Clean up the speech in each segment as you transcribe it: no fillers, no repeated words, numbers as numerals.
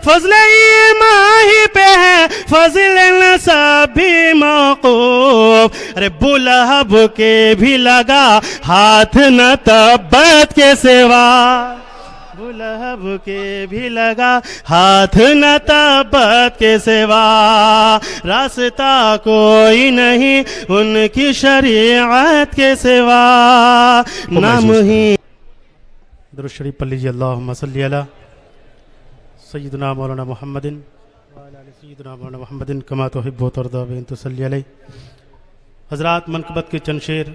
فضل ماہی پہ ہے فضل نسب بھی موقوف. ارے ابو لہب کے بھی لگا ہاتھ نہ تبت کے سوا. ابو لہب کے بھی لگا ہاتھ نہ تبت کے سوا. راستہ کوئی نہیں ان کی شریعت کے سوا. نام ہی درود شریف پڑھ لیجیے. اللہم صلی علی سیدنا مولانا محمد وعلی آل سیدنا مولانا محمد کما تحب و ترضی بان تصلی علیہ. حضرات منقبت کے چند شعر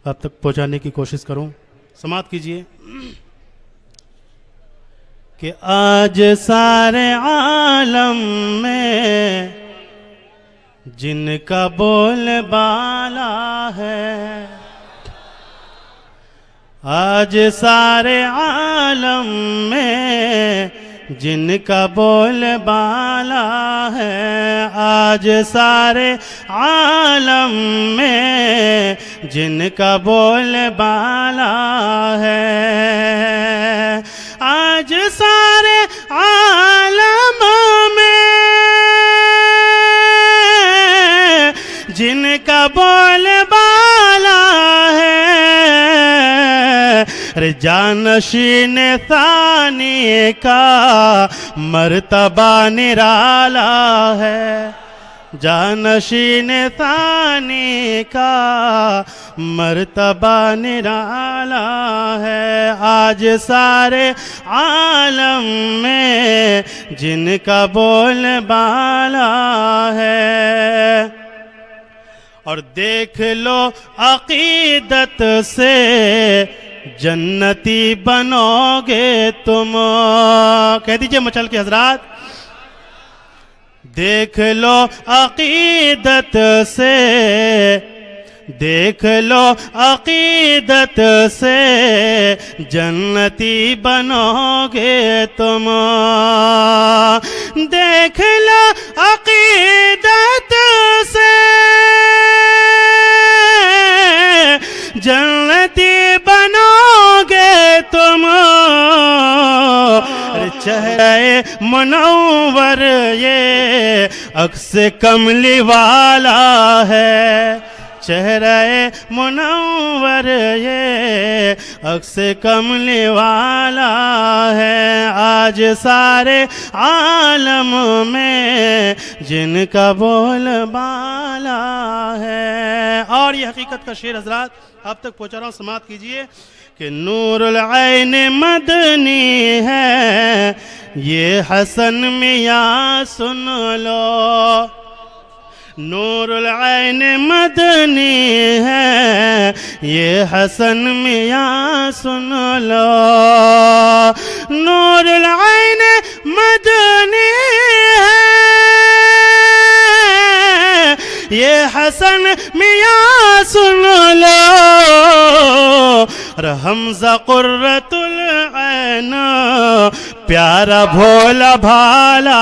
آپ تک پہنچانے کی کوشش کروں. سماعت کیجیے کہ آج سارے عالم میں جن کا بول بالا ہے. آج سارے عالم میں جن کا بول بالا ہے. آج سارے عالم میں جن کا بول بالا ہے. آج سارے عالم میں جن کا بول بالا ہے. جانشین ثانی کا مرتبہ نرالا ہے. جانشین ثانی کا مرتبہ نرالا ہے. آج سارے عالم میں جن کا بول بالا ہے. اور دیکھ لو عقیدت سے جنتی بنو گے تم. کہہ دیجئے مچل کے حضرات. دیکھ لو عقیدت سے دیکھ لو عقیدت سے جنتی بنو گے تم. دیکھ لو عقیدت سے جنتی بنو گے تم. چہرہ منور یہ عکس کملی والا ہے. چہرہ منور یہ عکس کملی والا ہے. آج سارے عالم میں جن کا بول بالا ہے. اور یہ حقیقت کا شعر حضرات آپ تک پہنچا رہا ہوں. سماعت کیجئے کہ نور العین مدنی ہے یہ حسن میاں سن لو. نور العین مدنی ہے یہ حسن میاں سن لو. نور العین مدنی ہے یہ حسن میاں سن لو. اور حمزہ قرۃ العین پیارا بھولا بھالا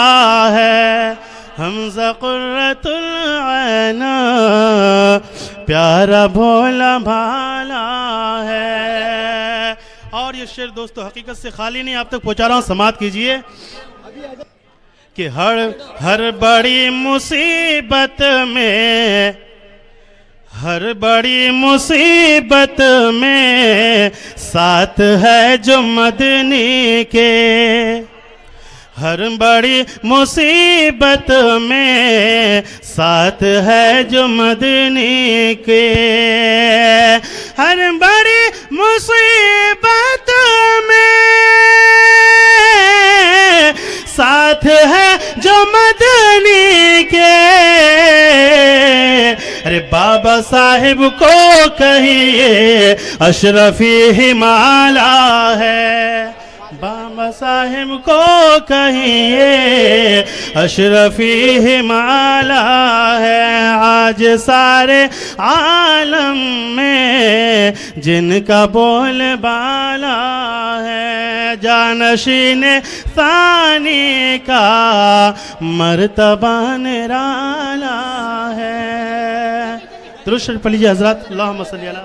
ہے. حمزہ قرۃ العین پیارا بھولا بھالا ہے. اور یہ شعر دوستو حقیقت سے خالی نہیں آپ تک پہنچا رہا ہوں. سماعت کیجئے کہ ہر بڑی مصیبت میں ہر بڑی مصیبت میں ساتھ ہے جو مدنی کے. ہر بڑی مصیبت میں ساتھ ہے جو مدنی کے. ہر بڑی مصیبت میں ساتھ ہے جو مدنی کے. ارے بابا صاحب کو کہیے اشرفی ہمالا ہے. بابا صاحب کو کہیے اشرفی ہمالا ہے. آج سارے عالم میں جن کا بول بالا ہے. جانشین ثانی کا مرتبہ نرالا ہے. درود شریف پڑھ لیجیے حضرات. اللہم صلی علی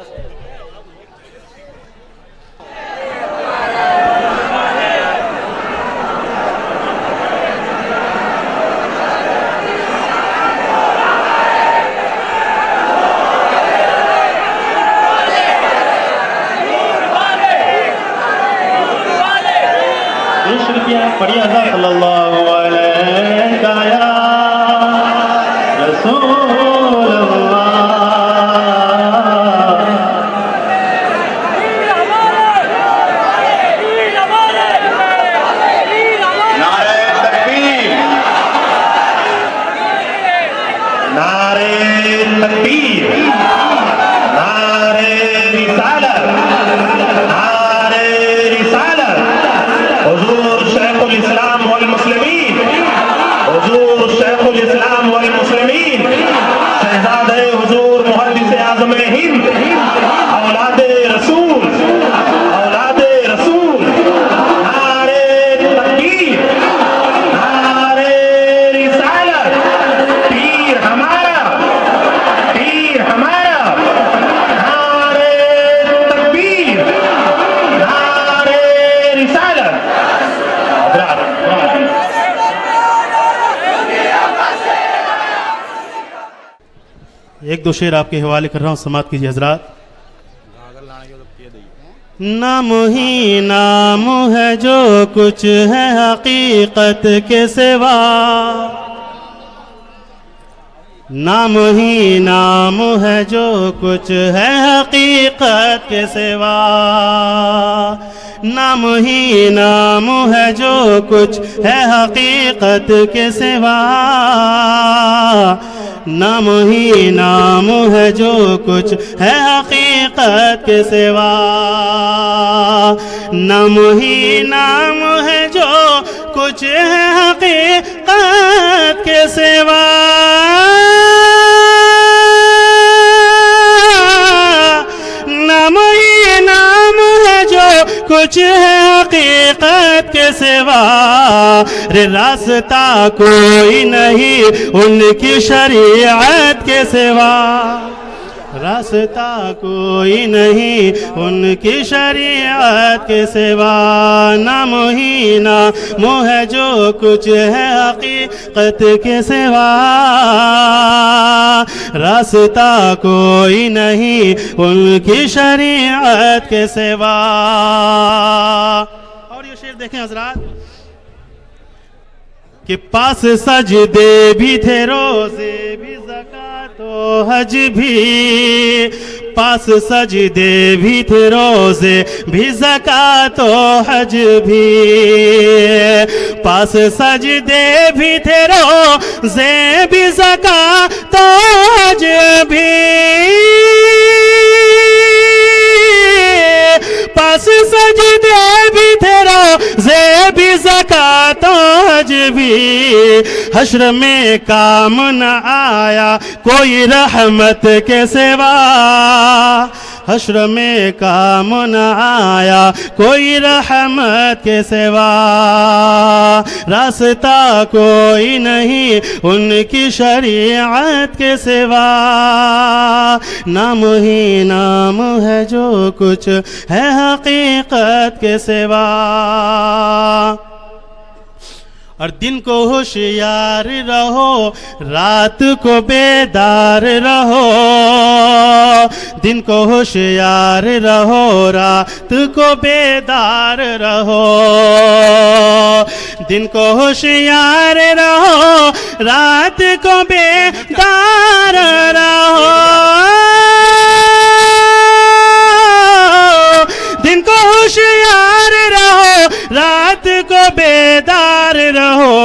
عشق کیا پڑھیے حضرت صلی اللہ علیہ یا رسول اللہ. نعرہ تکبیر، نعرہ تکبیر، نعرہ رسالت، نعرہ رسالت. حضور شیخ الاسلام والمسلمین، حضور شیخ الاسلام والمسلمین، شہزادہ حضور محدث اعظم ہند، اولاد رسول، اولاد رسول. نعرہ تکبیر، نعرہ رسالت. پیر ہمارا، پیر ہمارا. نعرہ تکبیر، نعرہ رسالت. حضرات ایک دو شعر آپ کے حوالے کر رہا ہوں، سماعت کیجیے حضرات. نام ہی نام ہے جو کچھ ہے حقیقت کے سوا، نام ہی نام ہے جو کچھ ہے حقیقت کے سوا، نام ہی نام ہے جو کچھ ہے حقیقت کے سوا، نام ہی نام ہے جو کچھ ہے حقیقت کے سوا، نام ہی نام ہے جو کچھ ہے حقیقت کے سوا، نام ہی نام ہے جو کچھ ہے حقیقت کے سوا. رے راستہ کوئی نہیں ان کی شریعت کے سوا، راستہ کوئی نہیں ان کی شریعت کے سوا، نام ہی نام ہے جو کچھ ہے حقیقت کے سوا، راستہ کوئی نہیں ان کی شریعت کے سوا. اور یہ شعر دیکھیں حضرات کہ پاس سجدے بھی تھے، روزے بھی، زکوٰۃ و حج بھی، پاس سجدے بھی تھے، روزے بھی، زکوٰۃ و حج بھی، پاس سجدے بھی تھے، روزے بھی، زکوٰۃ و حج بھی، پاس سجدے بھی تھے، روزے بھی، زکوٰۃ و حج بھی. حشر میں کام نہ آیا کوئی رحمت کے سوا، حشر میں کام نہ آیا کوئی رحمت کے سوا، راستہ کوئی نہیں ان کی شریعت کے سوا، نام ہی نام ہے جو کچھ ہے حقیقت کے سوا. اور دن کو ہوشیار رہو، رات کو بیدار رہو، دن کو ہوشیار رہو، رات کو بیدار رہو، دن کو ہوشیار رہو، رات کو بیدار رہو، دن کو ہوشیار رہو، رات کو بیدار رہو.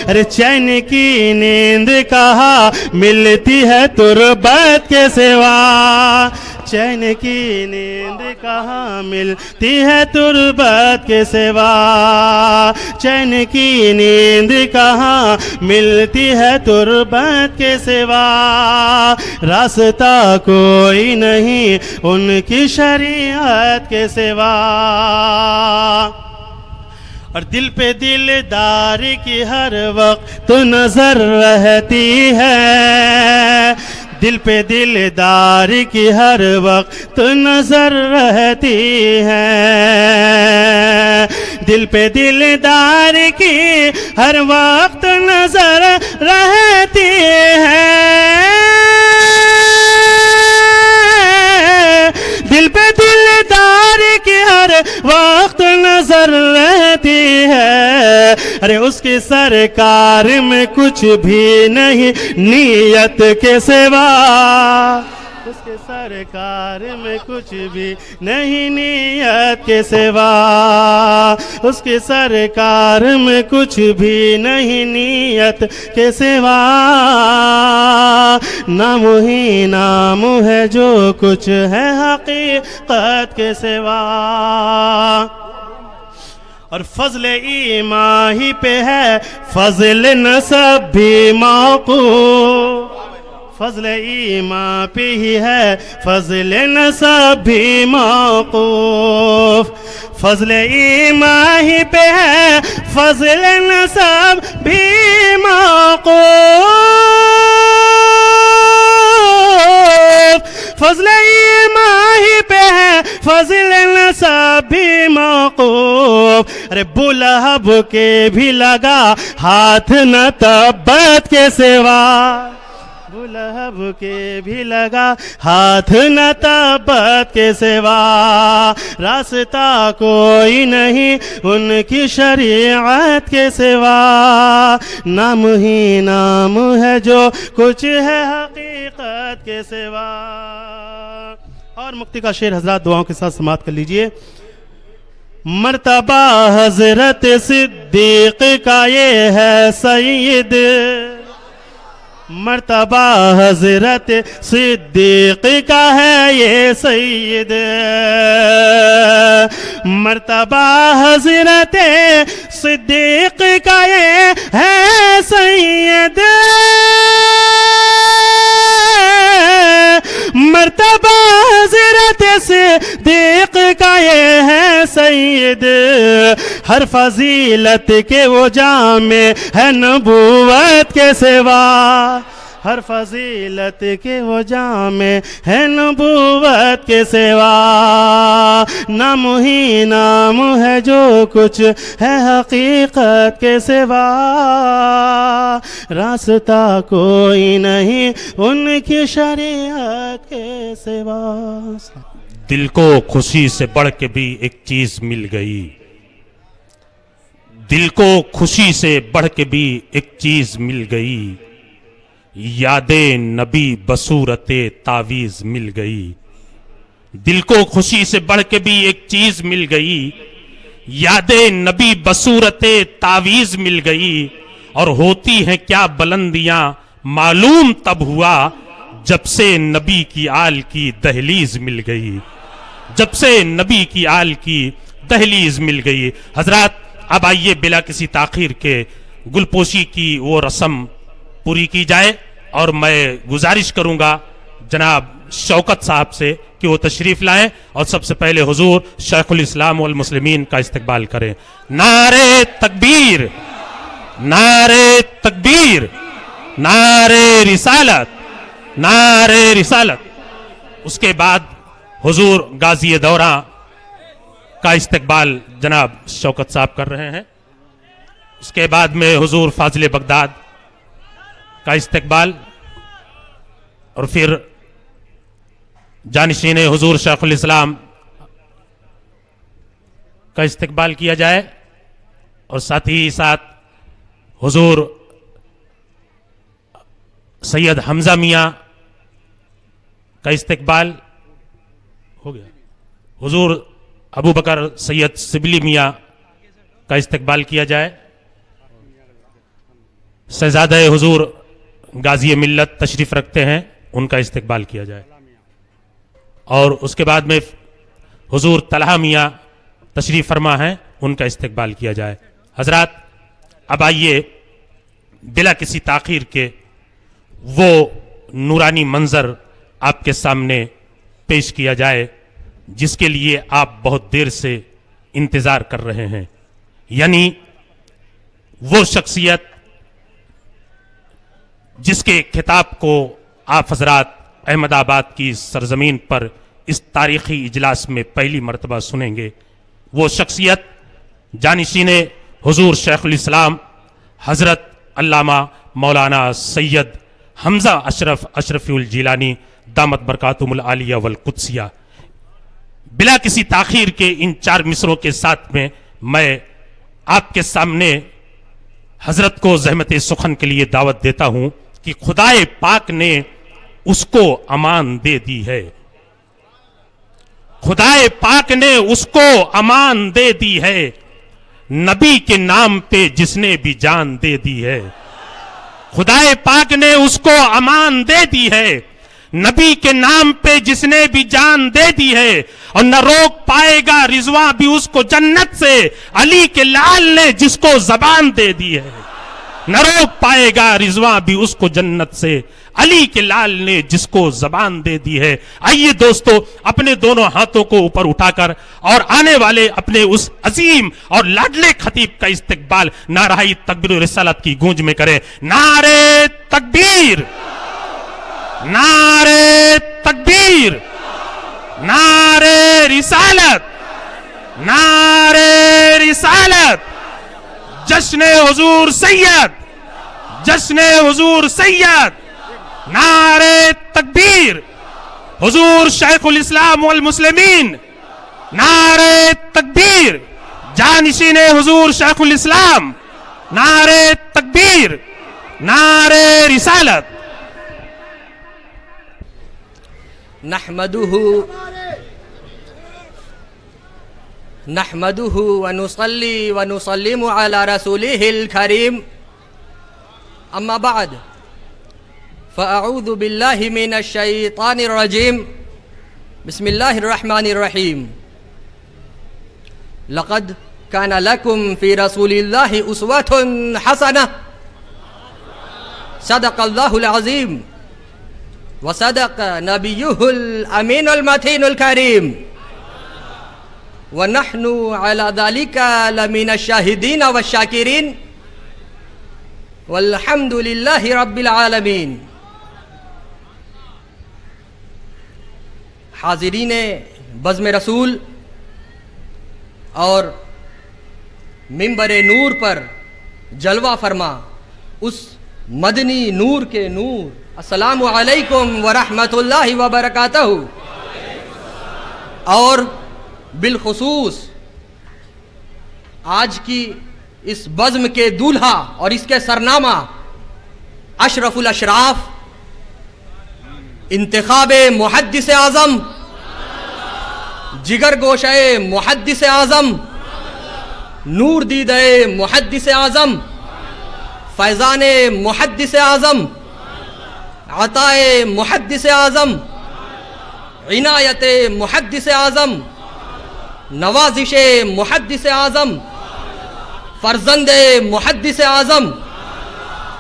ارے چین کی نیند کہاں ملتی ہے تربت کے سوا، چین کی نیند کہاں ملتی ہے تربت کے سوا، چین کی نیند کہاں ملتی ہے تربت کے سوا، راستہ کوئی نہیں ان کی شریعت کے سوا. اور دل پہ دلدار کی ہر وقت نظر رہتی ہے، دل پہ دلدار کی ہر وقت نظر رہتی ہے، دل پہ دلدار کی ہر وقت نظر رہتی ہے، دل پہ دلدار کی ہر وقت نظر رہتی ارے اس کی سرکار میں کچھ بھی نہیں نیت کے سوا، اس کے سرکار میں کچھ بھی نہیں نیت کے سوا، اس کے سرکار میں کچھ بھی نہیں نیت کے سوا، نام ہی نام ہے جو کچھ ہے حقیقت کے سوا، اور فضل ایمان ہی پہ ہے فضل نسب بھی موقوف، فضل ایمان پہ ہی ہے فضل نسب بھی موقوف، فضل ایمان ہی پہ ہے فضل نسب بھی موقوف، فضل ایمان ہی پہ ہے فضل نسب بھی موقوف، ارے بلہب کے بھی لگا ہاتھ نہ تبت کے سوا، بلہب کے بھی لگا ہاتھ نہ تبت کے سوا، راستہ کوئی نہیں ان کی شریعت کے سوا، نام ہی نام ہے جو کچھ ہے حقیقت کے سوا۔ اور مکتی کا شعر حضرات دعاؤں کے ساتھ سماعت کر لیجئے۔ مرتبہ حضرت صدیق کا یہ ہے سید، مرتبہ حضرت صدیق کا ہے یہ سید، مرتبہ حضرت صدیق کا یہ ہے سید، مرتبہ حضرت صدیق کا یہ ہے سید، ہر فضیلت کے وہ جامع ہے نبوت کے سوا، ہر فضیلت کے وہ جامع ہے نبوت کے سوا، نام ہی نام ہے جو کچھ ہے حقیقت کے سوا، راستہ کوئی نہیں ان کی شریعت کے سوا۔ دل کو خوشی سے بڑھ کے بھی ایک چیز مل گئی، دل کو خوشی سے بڑھ کے بھی ایک چیز مل گئی، یاد نبی بصورت تعویذ مل گئی، دل کو خوشی سے بڑھ کے بھی ایک چیز مل گئی، یاد نبی بصورت تعویذ مل گئی، اور ہوتی ہیں کیا بلندیاں معلوم تب ہوا جب سے نبی کی آل کی دہلیز مل گئی، جب سے نبی کی آل کی دہلیز مل گئی۔ حضرات اب آئیے بلا کسی تاخیر کے گلپوشی کی وہ رسم پوری کی جائے، اور میں گزارش کروں گا جناب شوکت صاحب سے کہ وہ تشریف لائیں اور سب سے پہلے حضور شیخ الاسلام والمسلمین کا استقبال کریں۔ نعرہ تکبیر، نعرہ تکبیر، نعرہ رسالت، نعرہ رسالت۔ اس کے بعد حضور غازی دوراں کا استقبال جناب شوکت صاحب کر رہے ہیں، اس کے بعد میں حضور فاضل بغداد کا استقبال، اور پھر جانشین حضور شیخ الاسلام کا استقبال کیا جائے، اور ساتھ ہی ساتھ حضور سید حمزہ میاں کا استقبال ہو گیا، حضور ابو بکر سید سبلی میاں کا استقبال کیا جائے، شہزادہ حضور غازی ملت تشریف رکھتے ہیں، ان کا استقبال کیا جائے، اور اس کے بعد میں حضور طلحہ میاں تشریف فرما ہیں، ان کا استقبال کیا جائے۔ حضرات اب آئیے بلا کسی تاخیر کے وہ نورانی منظر آپ کے سامنے پیش کیا جائے جس کے لیے آپ بہت دیر سے انتظار کر رہے ہیں، یعنی وہ شخصیت جس کے خطاب کو آپ حضرات احمد آباد کی سرزمین پر اس تاریخی اجلاس میں پہلی مرتبہ سنیں گے، وہ شخصیت جانشین حضور شیخ الاسلام حضرت علامہ مولانا سید حمزہ اشرفی الجیلانی دامت برکاتہم العالیہ والقدسیہ۔ بلا کسی تاخیر کے ان چار مصروں کے ساتھ میں آپ کے سامنے حضرت کو زحمت سخن کے لیے دعوت دیتا ہوں کہ خدائے پاک نے اس کو امان دے دی ہے، خدائے پاک نے اس کو امان دے دی ہے، نبی کے نام پہ جس نے بھی جان دے دی ہے، خدائے پاک نے اس کو امان دے دی ہے، نبی کے نام پہ جس نے بھی جان دے دی ہے، اور نہ روک پائے گا رضوان بھی اس کو جنت سے، علی کے لال نے جس کو زبان دے دی ہے، نہ روک پائے گا رضوان بھی اس کو جنت سے، علی کے لال نے جس کو زبان دے دی ہے۔ آئیے دوستو اپنے دونوں ہاتھوں کو اوپر اٹھا کر اور آنے والے اپنے اس عظیم اور لاڈلے خطیب کا استقبال نعرہ تکبیر و رسالت کی گونج میں کریں۔ نعرہ تکبیر، نعرہ تکبیر، نعرہ رسالت، نعرہ رسالت، جشن حضور سید، جشن حضور سید، نعرہ تکبیر، حضور شیخ الاسلام والمسلمین، نعرہ تکبیر، جانشین حضور شیخ الاسلام، نعرہ تکبیر، نعرہ رسالت۔ نحمده ونصلي ونسلم على رسوله الكريم، أما بعد فأعوذ بالله من الشيطان الرجيم، بسم الله الرحمن الرحيم۔ لقد كان لكم في رسول الله أسوة حسنة، صدق الله العظيم وصدق نبيه الأمين المتين الكريم، ونحن على ذلك لمن الشاهدين والشاكرين، والحمد لله رب العالمين۔ حاضرین بزم رسول اور منبر نور پر جلوہ فرما اس مدنی نور کے نور، السلام علیکم ورحمۃ اللہ وبرکاتہ۔ اور بالخصوص آج کی اس بزم کے دولہا اور اس کے سرنامہ اشرف الاشراف، انتخاب محدث اعظم، جگر گوشہ محدث اعظم، نور دیدہ محدث اعظم، فیضان محدث اعظم، عطائے محدث اعظم، عنایت محدث اعظم، نوازش محدث اعظم، فرزند محدث اعظم،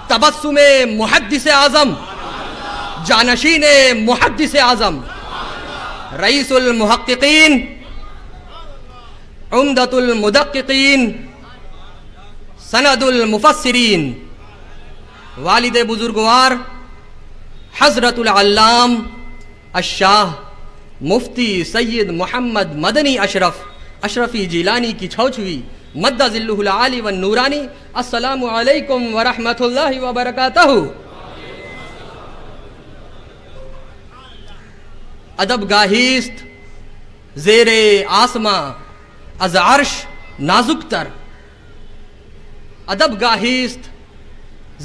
تبسم محدث اعظم، جانشین محدث اعظم، رئیس المحققین، عمدۃ المدققین، سند المفسرین، والد بزرگوار حضرت العلام الشاہ مفتی سید محمد مدنی اشرفی جیلانی کی چھوچوی مد ظلہ العالی والنورانی، السلام علیکم ورحمۃ اللہ وبرکاتہ۔ ادب گاہیست زیر آسماں از عرش نازک تر، ادب گاہیست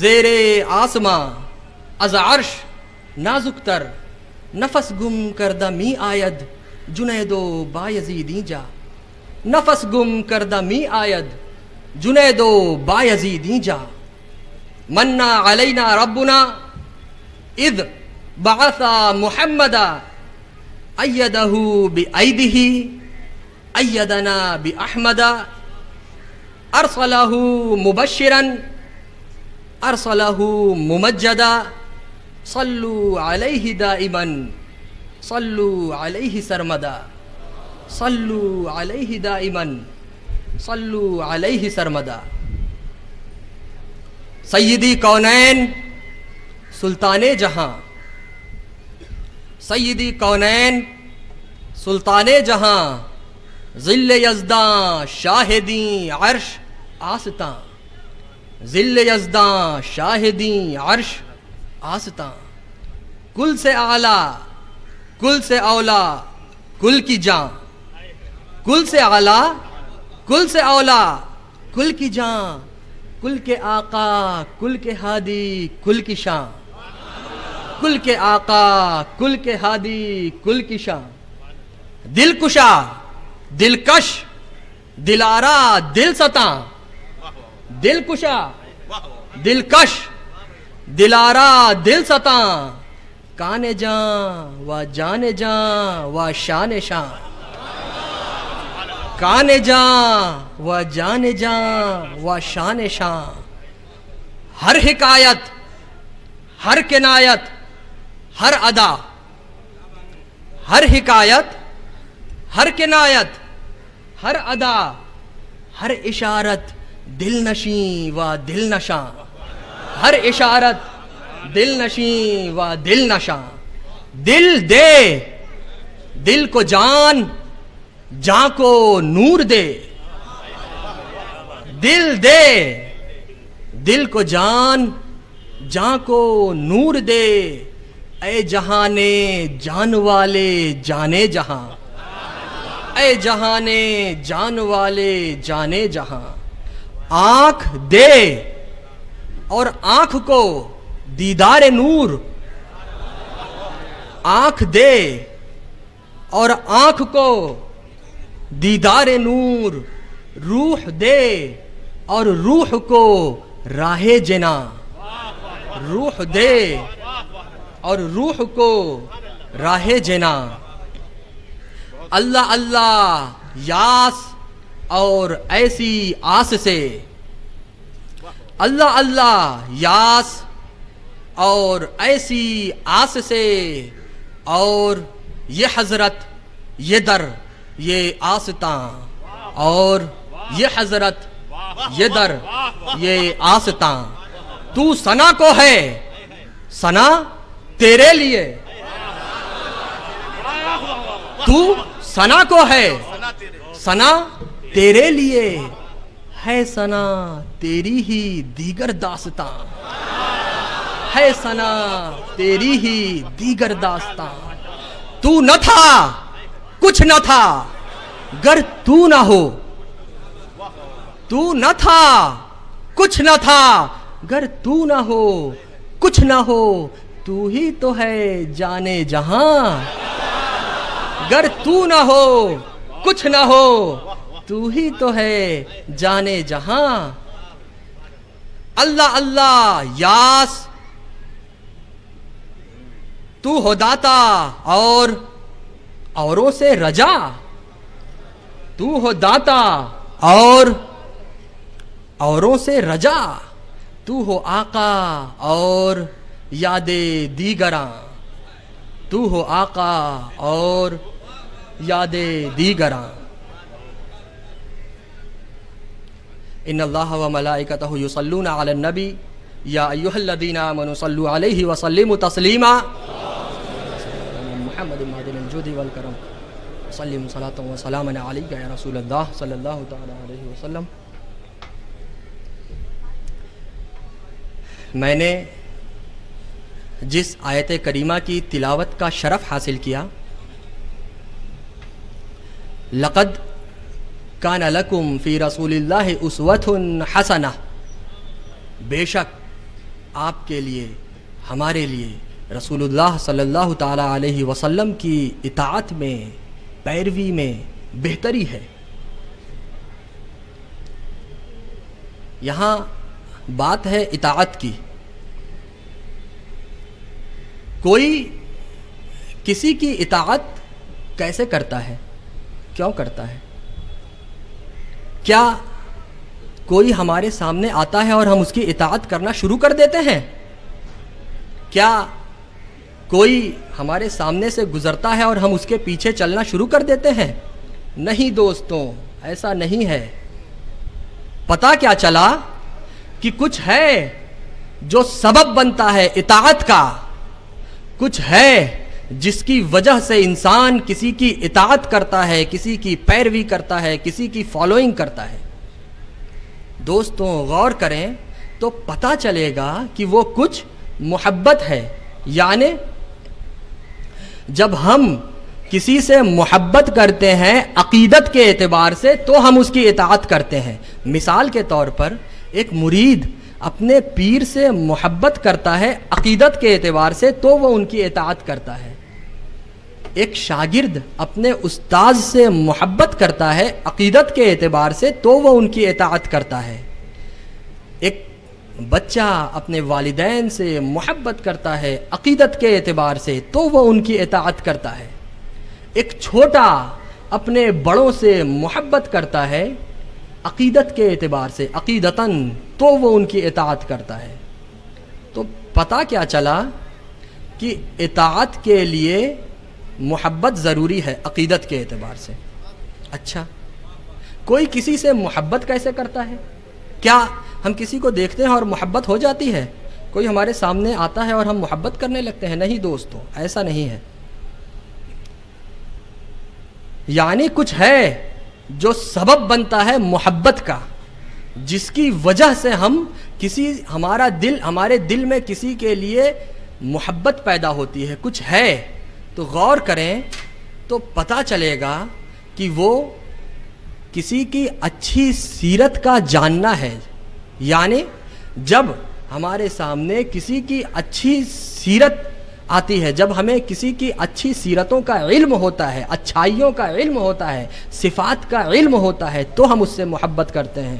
زیر آسماں از عرش نازک تر، نفس گم کردہ می آید جنید و بایزیدی جا، نفس گم کردہ می آید جنید و بایزیدی جا، منا علینا ربنا اذ بعث محمدا ایدہ بایدہ ایدنا باحمدا، ارسلہ مبشرا ارسلہ ممجدا، صلو علیہ دائما صلو علیہ سرمدا، صلو علیہ دائما صلو علیہ سرمدا۔ سیدی کونین سلطان جہاں، سیدی کونین سلطان جہاں، ظل یزداں شاہدیں عرش آستاں، ظل یزداں شاہدیں عرش آستاں، کل سے اعلیٰ کل سے اولا کل کی جاں، کل سے اعلیٰ کل سے اولا کل کی جاں، کل کے آقا کل کے ہادی کل کی شان، کل کے آقا کل کے ہادی کل کی شان، دل کشا دلکش دلارا دل ستاں، دل کشا دلکش دلارا دل ستاں، کان جاں و جان جاں و شان شان، کان جاں و جان جاں و شان شان، ہر حکایت ہر کنایت ہر ادا، ہر حکایت ہر کنایت ہر ادا، ہر اشارت دل نشیں و دل نشاں، ہر اشارت دل نشیں و دل نشاں، دل دے دل کو جان جاں کو نور دے، دل دے دل کو جان جاں کو نور دے، اے جہانے جان والے جانے جہاں، اے جہانے جان والے جانے جہاں، آنکھ دے اور آنکھ کو دیدار نور، آنکھ دے اور آنکھ کو دیدار نور، روح دے اور روح کو راہ جنا، روح دے اور روح کو راہ جنا، اللہ اللہ یاس اور ایسی آس سے، اللہ اللہ یاس اور ایسی آس سے، اور یہ حضرت یہ در یہ آستاں، اور یہ حضرت یہ در یہ آستاں، تو ثنا کو ہے ثنا تیرے لیے، تو ثنا کو ہے ثنا تیرے لیے، ہے ثنا تیری ہی دیگر داستاں، ہے ثنا تیری ہی دیگر داستاں، تو نہ تھا کچھ نہ تھا گر تو نہ ہو، تو نہ تھا کچھ نہ تھا گر تو نہ ہو، کچھ نہ ہو تو ہی تو ہے جانے جہاں، گر تو نہ ہو کچھ نہ ہو تو ہی تو ہے جانے جہاں، اللہ اللہ یاس تو ہو داتا اور اوروں سے رجا، تو ہو داتا اور اوروں سے رجا، تو ہو آقا اور یاد دیگراں، تو ہو آقا اور یاد دیگراں، ان اللہ و ملائکتہ یصلون علی النبی یا ایھا الذین آمنوا صلوا علیہ وسلموا تسلیما، محمد معدن الجود والکرم، وسلم صلاۃ و سلاما علیک یا رسول اللہ صلی اللہ تعالی علیہ وسلم۔ میں نے جس آیت کریمہ کی تلاوت کا شرف حاصل کیا، لقد کان لکم فی رسول اللہ اسوۃ حسنہ، بے شک آپ کے لیے ہمارے لیے رسول اللہ صلی اللہ تعالی علیہ وسلم کی اطاعت میں پیروی میں بہتری ہے۔ یہاں بات ہے اطاعت کی۔ کوئی کسی کی اطاعت کیسے کرتا ہے، کیوں کرتا ہے؟ کیا کوئی ہمارے سامنے آتا ہے اور ہم اس کی اطاعت کرنا شروع کر دیتے ہیں؟ کیا کوئی ہمارے سامنے سے گزرتا ہے اور ہم اس کے پیچھے چلنا شروع کر دیتے ہیں؟ نہیں دوستوں، ایسا نہیں ہے۔ پتہ کیا چلا کہ کچھ ہے جو سبب بنتا ہے اطاعت کا، کچھ ہے جس کی وجہ سے انسان کسی کی اطاعت کرتا ہے، کسی کی پیروی کرتا ہے، کسی کی فالوئنگ کرتا ہے۔ دوستوں غور کریں تو پتہ چلے گا کہ وہ کچھ محبت ہے، یعنی جب ہم کسی سے محبت کرتے ہیں عقیدت کے اعتبار سے تو ہم اس کی اطاعت کرتے ہیں۔ مثال کے طور پر ایک مرید اپنے پیر سے محبت کرتا ہے عقیدت کے اعتبار سے تو وہ ان کی اطاعت کرتا ہے. ایک شاگرد اپنے استاذ سے محبت کرتا ہے عقیدت کے اعتبار سے تو وہ ان کی اطاعت کرتا ہے. ایک بچہ اپنے والدین سے محبت کرتا ہے عقیدت کے اعتبار سے تو وہ ان کی اطاعت کرتا ہے. ایک چھوٹا اپنے بڑوں سے محبت کرتا ہے عقیدت کے اعتبار سے عقیدتاً تو وہ ان کی اطاعت کرتا ہے. تو پتہ کیا چلا کہ اطاعت کے لیے محبت ضروری ہے عقیدت کے اعتبار سے. اچھا، کوئی کسی سے محبت کیسے کرتا ہے؟ کیا ہم کسی کو دیکھتے ہیں اور محبت ہو جاتی ہے؟ کوئی ہمارے سامنے آتا ہے اور ہم محبت کرنے لگتے ہیں؟ نہیں دوستو، ایسا نہیں ہے. یعنی کچھ ہے جو سبب بنتا ہے محبت کا، جس کی وجہ سے ہم ہمارے دل میں کسی کے لیے محبت پیدا ہوتی ہے. کچھ ہے تو غور کریں تو پتہ چلے گا کہ وہ کسی کی اچھی سیرت کا جاننا ہے. یعنی جب ہمارے سامنے کسی کی اچھی سیرت آتی ہے، جب ہمیں کسی کی اچھی سیرتوں کا علم ہوتا ہے، اچھائیوں کا علم ہوتا ہے، صفات کا علم ہوتا ہے تو ہم اس سے محبت کرتے ہیں.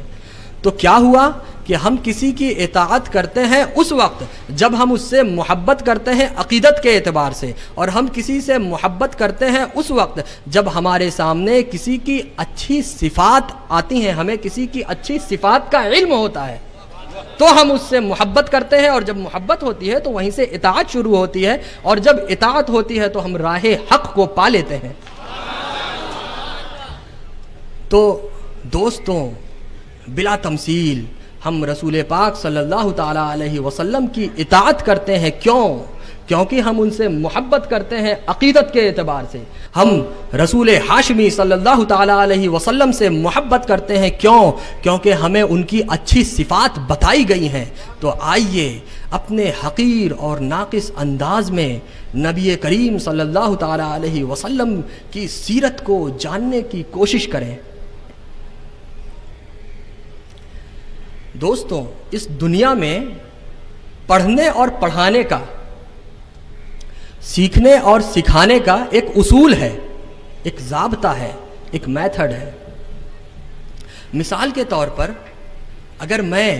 تو کیا ہوا کہ ہم کسی کی اطاعت کرتے ہیں اس وقت جب ہم اس سے محبت کرتے ہیں عقیدت کے اعتبار سے، اور ہم کسی سے محبت کرتے ہیں اس وقت جب ہمارے سامنے کسی کی اچھی صفات آتی ہیں، ہمیں کسی کی اچھی صفات کا علم ہوتا ہے تو ہم اس سے محبت کرتے ہیں. اور جب محبت ہوتی ہے تو وہیں سے اطاعت شروع ہوتی ہے، اور جب اطاعت ہوتی ہے تو ہم راہ حق کو پا لیتے ہیں. تو دوستوں، بلا تمثیل ہم رسول پاک صلی اللہ تعالیٰ علیہ وسلم کی اطاعت کرتے ہیں. کیونکہ ہم ان سے محبت کرتے ہیں عقیدت کے اعتبار سے. ہم رسول ہاشمی صلی اللہ تعالیٰ علیہ وسلم سے محبت کرتے ہیں. کیونکہ ہمیں ان کی اچھی صفات بتائی گئی ہیں. تو آئیے اپنے حقیر اور ناقص انداز میں نبی کریم صلی اللہ تعالیٰ علیہ وسلم کی سیرت کو جاننے کی کوشش کریں. دوستوں، اس دنیا میں پڑھنے اور پڑھانے کا، سیکھنے اور سکھانے کا ایک اصول ہے، ایک ضابطہ ہے، ایک میتھڈ ہے. مثال کے طور پر اگر میں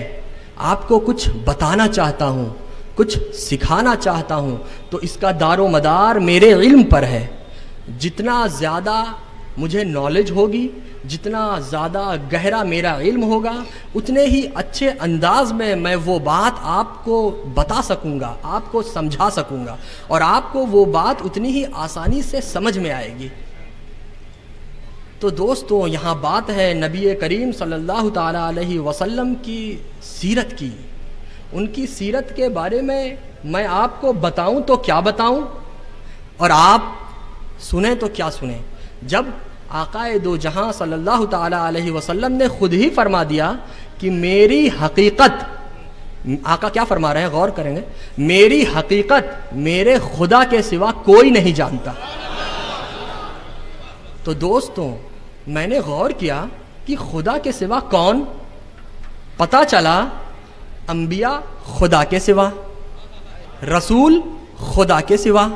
آپ کو کچھ بتانا چاہتا ہوں، کچھ سکھانا چاہتا ہوں تو اس کا دار و مدار میرے علم پر ہے. جتنا زیادہ مجھے نالج ہوگی، جتنا زیادہ گہرا میرا علم ہوگا، اتنے ہی اچھے انداز میں وہ بات آپ کو بتا سکوں گا، آپ کو سمجھا سکوں گا، اور آپ کو وہ بات اتنی ہی آسانی سے سمجھ میں آئے گی. تو دوستوں، یہاں بات ہے نبی کریم صلی اللہ تعالیٰ علیہ وسلم کی سیرت کی. ان کی سیرت کے بارے میں آپ کو بتاؤں تو کیا بتاؤں، اور آپ سنیں تو کیا سنیں، جب آقائے دو جہاں صلی اللہ تعالیٰ علیہ وسلم نے خود ہی فرما دیا کہ میری حقیقت، آقا کیا فرما رہے ہیں غور کریں گے، میری حقیقت میرے خدا کے سوا کوئی نہیں جانتا. تو دوستوں، میں نے غور کیا کہ خدا کے سوا کون؟ پتہ چلا انبیاء خدا کے سوا، رسول خدا کے سوا،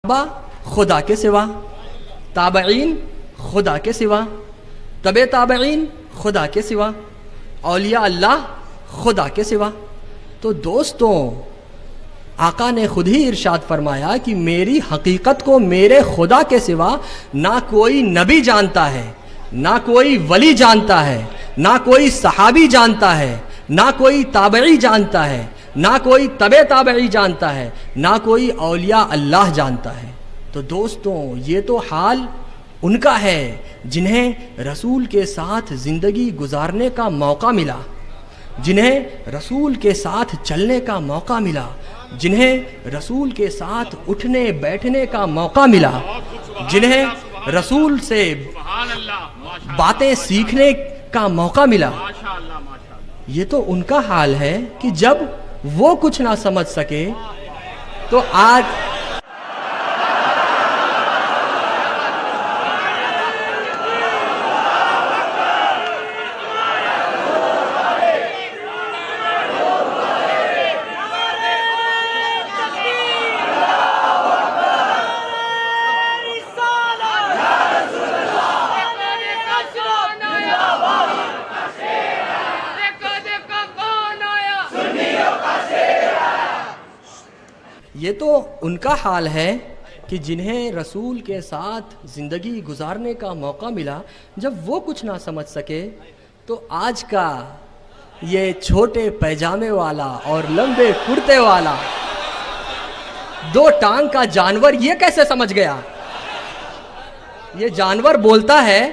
صحابہ خدا کے سوا، تابعین خدا کے سوا، تبع تابعین خدا کے سوا، اولیاء اللہ خدا کے سوا. تو دوستوں، آقا نے خود ہی ارشاد فرمایا کہ میری حقیقت کو میرے خدا کے سوا نہ کوئی نبی جانتا ہے، نہ کوئی ولی جانتا ہے، نہ کوئی صحابی جانتا ہے، نہ کوئی تابعی جانتا ہے، نہ کوئی تبع تابعی جانتا ہے، نہ کوئی اولیاء اللہ جانتا ہے. تو دوستوں، یہ تو حال ان کا ہے جنہیں رسول کے ساتھ زندگی گزارنے کا موقع ملا، جنہیں رسول کے ساتھ چلنے کا موقع ملا، جنہیں رسول کے ساتھ اٹھنے بیٹھنے کا موقع ملا، جنہیں رسول سے باتیں سیکھنے کا موقع ملا. یہ تو ان کا حال ہے کہ جب وہ کچھ نہ سمجھ سکے تو آج یہ تو ان کا حال ہے کہ جنہیں رسول کے ساتھ زندگی گزارنے کا موقع ملا، جب وہ کچھ نہ سمجھ سکے تو آج کا یہ چھوٹے پیجامے والا اور لمبے کرتے والا 2 ٹانگ کا جانور یہ کیسے سمجھ گیا؟ یہ جانور بولتا ہے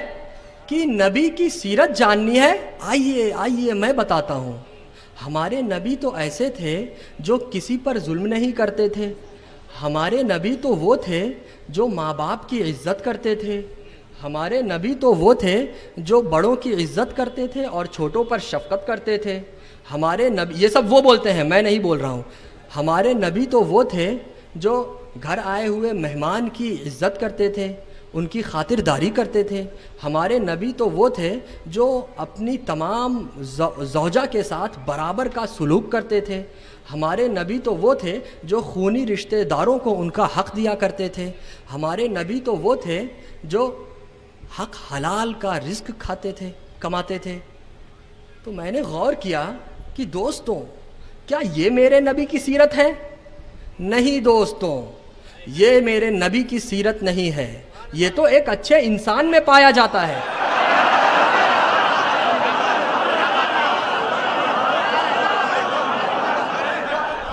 کہ نبی کی سیرت جاننی ہے، آئیے میں بتاتا ہوں۔ ہمارے نبی تو ایسے تھے جو کسی پر ظلم نہیں کرتے تھے، ہمارے نبی تو وہ تھے جو ماں باپ کی عزت کرتے تھے، ہمارے نبی تو وہ تھے جو بڑوں کی عزت کرتے تھے اور چھوٹوں پر شفقت کرتے تھے، ہمارے نبی، یہ سب وہ بولتے ہیں، میں نہیں بول رہا ہوں، ہمارے نبی تو وہ تھے جو گھر آئے ہوئے مہمان کی عزت کرتے تھے، ان کی خاطرداری کرتے تھے، ہمارے نبی تو وہ تھے جو اپنی تمام زوجہ کے ساتھ برابر کا سلوک کرتے تھے، ہمارے نبی تو وہ تھے جو خونی رشتہ داروں کو ان کا حق دیا کرتے تھے، ہمارے نبی تو وہ تھے جو حق حلال کا رزق کھاتے تھے، کماتے تھے۔ تو میں نے غور کیا کہ دوستوں، کیا یہ میرے نبی کی سیرت ہے؟ نہیں دوستوں، یہ میرے نبی کی سیرت نہیں ہے، یہ تو ایک اچھے انسان میں پایا جاتا ہے۔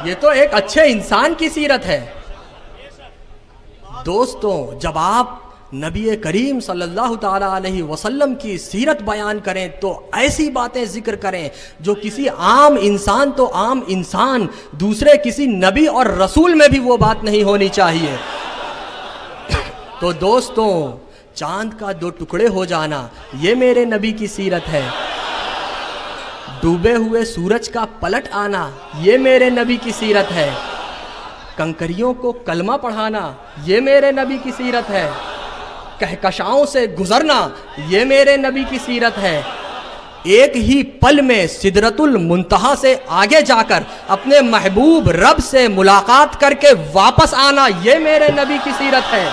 یہ تو ایک اچھے انسان کی سیرت ہے۔ دوستوں، جب آپ نبی کریم صلی اللہ تعالیٰ علیہ وسلم کی سیرت بیان کریں تو ایسی باتیں ذکر کریں جو کسی عام انسان تو عام انسان، دوسرے کسی نبی اور رسول میں بھی وہ بات نہیں ہونی چاہیے۔ تو دوستوں، چاند کا 2 ٹکڑے ہو جانا یہ میرے نبی کی سیرت ہے، ڈوبے ہوئے سورج کا پلٹ آنا یہ میرے نبی کی سیرت ہے، کنکریوں کو کلمہ پڑھانا یہ میرے نبی کی سیرت ہے، کہکشاؤں سے گزرنا یہ میرے نبی کی سیرت ہے، ایک ہی پل میں سدرۃ المنتہا سے آگے جا کر اپنے محبوب رب سے ملاقات کر کے واپس آنا یہ میرے نبی کی سیرت ہے۔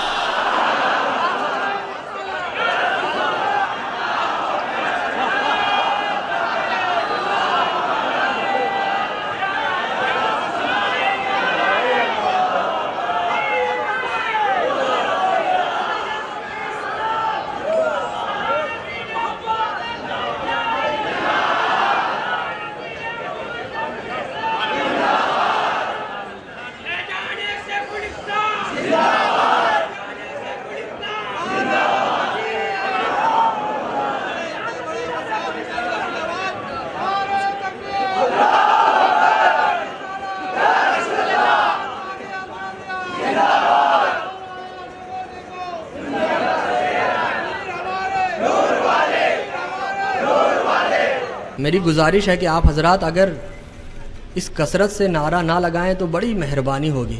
میری گزارش ہے کہ آپ حضرات اگر اس کثرت سے نعرہ نہ لگائیں تو بڑی مہربانی ہوگی۔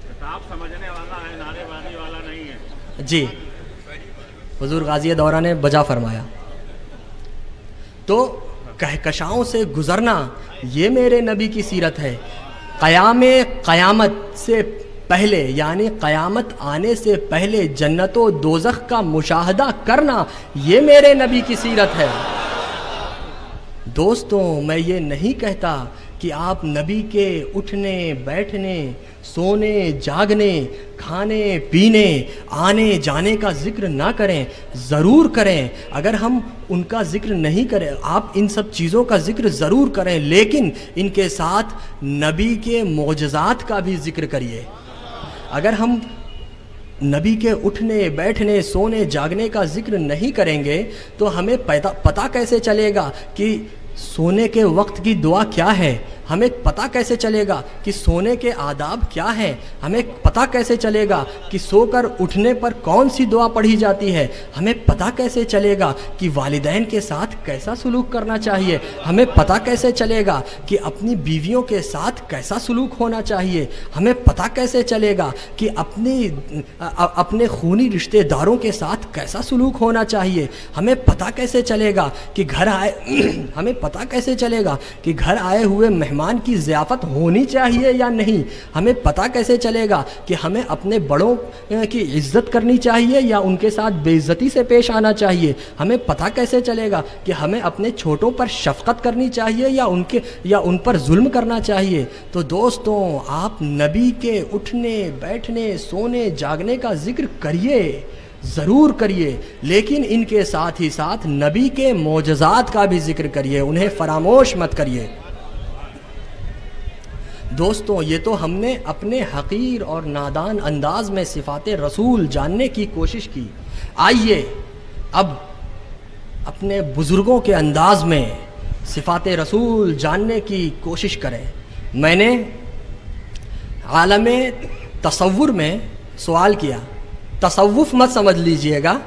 کتاب سمجھنے والا ہے، نعرے بازی والا نہیں ہے۔ جی، حضور غازی دورہ نے بجا فرمایا۔ تو کہکشاؤں سے گزرنا یہ میرے نبی کی سیرت ہے، قیامت سے پہلے یعنی قیامت آنے سے پہلے جنت و دوزخ کا مشاہدہ کرنا یہ میرے نبی کی سیرت ہے۔ دوستوں، میں یہ نہیں کہتا کہ آپ نبی کے اٹھنے بیٹھنے سونے جاگنے کھانے پینے آنے جانے کا ذکر نہ کریں، ضرور کریں۔ اگر ہم ان کا ذکر نہیں کریں، آپ ان سب چیزوں کا ذکر ضرور کریں، لیکن ان کے ساتھ نبی کے معجزات کا بھی ذکر کریے۔ اگر ہم نبی کے اٹھنے بیٹھنے سونے جاگنے کا ذکر نہیں کریں گے تو ہمیں پتہ کیسے چلے گا کہ سونے کے وقت کی دعا کیا ہے؟ ہمیں پتہ کیسے چلے گا کہ سونے کے آداب کیا ہیں؟ ہمیں پتہ کیسے چلے گا کہ سو کر اٹھنے پر کون سی دعا پڑھی جاتی ہے؟ ہمیں پتہ کیسے چلے گا کہ والدین کے ساتھ کیسا سلوک کرنا چاہیے؟ ہمیں پتہ کیسے چلے گا کہ اپنی بیویوں کے ساتھ کیسا سلوک ہونا چاہیے؟ ہمیں پتہ کیسے چلے گا کہ اپنے خونی رشتہ داروں کے ساتھ کیسا سلوک ہونا چاہیے؟ ہمیں پتہ کیسے چلے گا کہ گھر آئے ہوئے مہمان مہمان کی ضیافت ہونی چاہیے یا نہیں؟ ہمیں پتہ کیسے چلے گا کہ ہمیں اپنے بڑوں کی عزت کرنی چاہیے یا ان کے ساتھ بے عزتی سے پیش آنا چاہیے؟ ہمیں پتہ کیسے چلے گا کہ ہمیں اپنے چھوٹوں پر شفقت کرنی چاہیے یا ان پر ظلم کرنا چاہیے؟ تو دوستوں، آپ نبی کے اٹھنے بیٹھنے سونے جاگنے کا ذکر کریے، ضرور کریے، لیکن ان کے ساتھ ہی ساتھ نبی کے معجزات کا بھی ذکر کریے، انہیں فراموش مت کریے۔ دوستوں، یہ تو ہم نے اپنے حقیر اور نادان انداز میں صفات رسول جاننے کی کوشش کی۔ آئیے اب اپنے بزرگوں کے انداز میں صفات رسول جاننے کی کوشش کریں۔ میں نے عالم تصور میں سوال کیا، تصوف مت سمجھ لیجئے گا،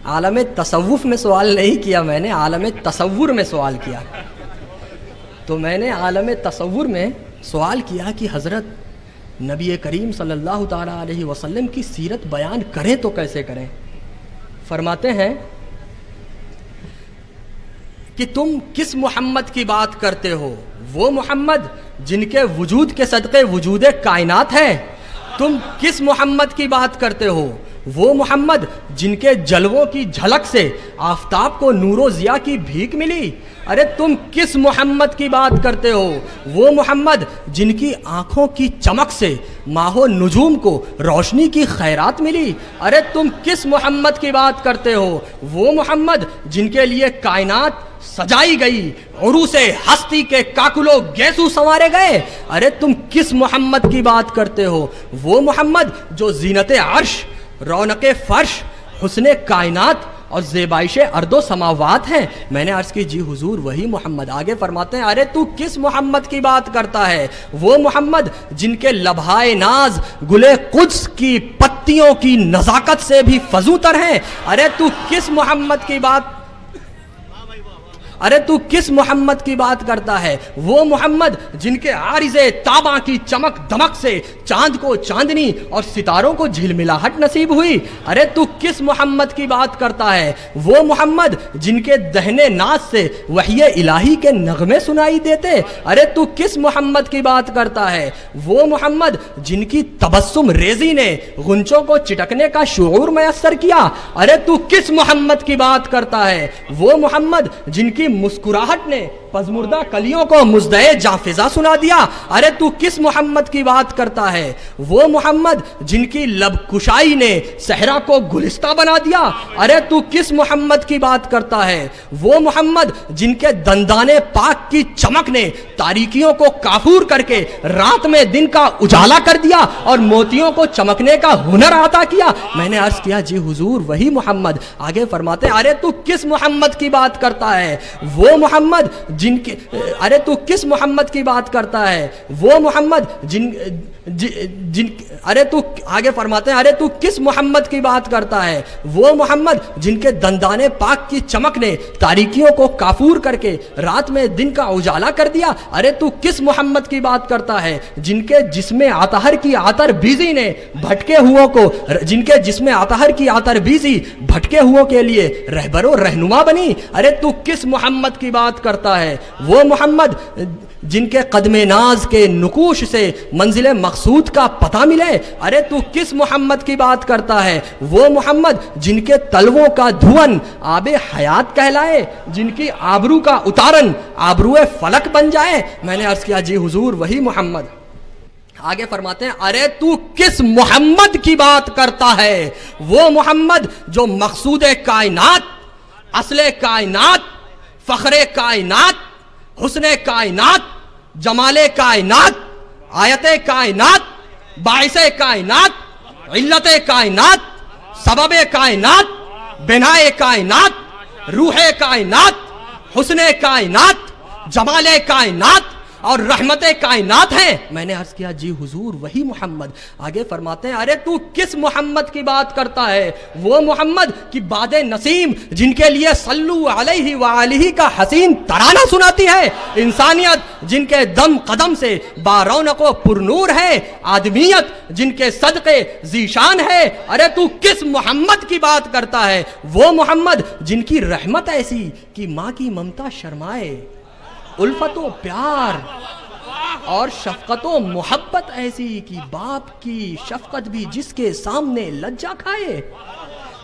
عالم تصوف میں سوال نہیں کیا، میں نے عالم تصور میں سوال کیا۔ تو میں نے عالم تصور میں سوال کیا کہ حضرت نبی کریم صلی اللہ تعالیٰ علیہ وسلم کی سیرت بیان کریں تو کیسے کریں؟ فرماتے ہیں کہ تم کس محمد کی بات کرتے ہو؟ وہ محمد جن کے وجود کے صدقے وجود کائنات ہے۔ تم کس محمد کی بات کرتے ہو؟ وہ محمد جن کے جلووں کی جھلک سے آفتاب کو نور و ضیاء کی بھیک ملی۔ ارے تم کس محمد کی بات کرتے ہو؟ وہ محمد جن کی آنکھوں کی چمک سے ماہ و نجوم کو روشنی کی خیرات ملی۔ ارے تم کس محمد کی بات کرتے ہو؟ وہ محمد جن کے لیے کائنات سجائی گئی، عروس ہستی کے کاکلو گیسو سنوارے گئے۔ ارے تم کس محمد کی بات کرتے ہو؟ وہ محمد جو زینت عرش، رونق فرش، حسن کائنات اور زیبائش ارض و سماوات ہیں۔ میں نے عرض کی جی حضور وہی محمد۔ آگے فرماتے ہیں ارے تو کس محمد کی بات کرتا ہے؟ وہ محمد جن کے لبھائے ناز گل قدس کی پتیوں کی نزاکت سے بھی فزوں تر ہیں۔ ارے تو کس محمد کی بات کی بات کرتا ہے؟ وہ محمد جن کے عارض تاباں کی چمک دمک سے چاند کو چاندنی اور ستاروں کو جھلملاہٹ نصیب ہوئی۔ ارے تو کس محمد کی بات کرتا ہے؟ وہ محمد جن کے دہنے ناز سے وحی الہی کے نغمے سنائی دیتے۔ ارے تو کس محمد کی بات کرتا ہے؟ وہ محمد جن کی تبسم ریزی نے غنچوں کو چٹکنے کا شعور میسر کیا۔ ارے تو کس محمد کی بات کرتا ہے؟ وہ محمد جن کی مسکراہٹ نے پزمردہ کلیوں کو مزدے جاں فضا سنا دیا۔ ارے تو کس محمد کی بات کرتا ہے؟ وہ محمد جن کی لب کشائی نے صحرا کو گلستہ بنا دیا۔ ارے تو کس محمد کی بات کرتا ہے؟ وہ محمد جن کے دندان پاک کی چمک نے تاریکیوں کو کافور کر کے رات میں دن کا اجالا کر دیا اور موتیوں کو چمکنے کا ہنر عطا کیا۔ میں نے عرض کیا جی حضور وہی محمد۔ آگے فرماتے ارے تو کس محمد کی بات کرتا ہے؟ وہ محمد جن کے ارے تو کس محمد کی بات کرتا ہے؟ وہ محمد ارے تو آگے فرماتے ہیں ارے تو کس محمد کی بات کرتا ہے؟ وہ محمد جن کے دندان پاک کی چمک نے تاریکیوں کو کافور کر کے رات میں دن کا اجالا کر دیا۔ ارے تو کس محمد کی بات کرتا ہے؟ جن کے جسم عطہر کی عطر بیزی نے بھٹکے ہوا کو بھٹکے ہوا کے لیے رہبر و رہنما بنی۔ ارے تو کس محمد کی بات کرتا ہے؟ وہ محمد جن کے قدم ناز کے نقوش سے منزل مقصود کا پتہ ملے۔ ارے تو کس محمد کی بات کرتا ہے؟ وہ محمد جن کے تلووں کا دھون آب حیات کہلائے، جن کی آبرو کا اتارن آبرو فلک بن جائے۔ میں نے عرض کیا جی حضور وہی محمد۔ آگے فرماتے ہیں ارے تو کس محمد کی بات کرتا ہے؟ وہ محمد جو مقصود کائنات، اصل کائنات، فخر کائنات، حسن کائنات، جمال کائنات، آیت کائنات، باعث کائنات، علت کائنات، سبب کائنات، بنائے کائنات، روح کائنات، حسن کائنات، جمال کائنات اور رحمت کائنات ہیں۔ میں نے عرض کیا جی حضور وہی محمد۔ آگے فرماتے ہیں ارے تو کس محمد کی بات کرتا ہے؟ وہ محمد کی باد نسیم جن کے لیے صلو علیہ وآلہ کا حسین ترانہ سناتی ہے، انسانیت جن کے دم قدم سے بارونق و پرنور ہے، آدمیت جن کے صدقے ذیشان ہے۔ ارے تو کس محمد کی بات کرتا ہے؟ وہ محمد جن کی رحمت ایسی کہ ماں کی ممتا شرمائے، الفت و پیار اور شفقت و محبت ایسی کہ باپ کی شفقت بھی جس کے سامنے لجا کھائے.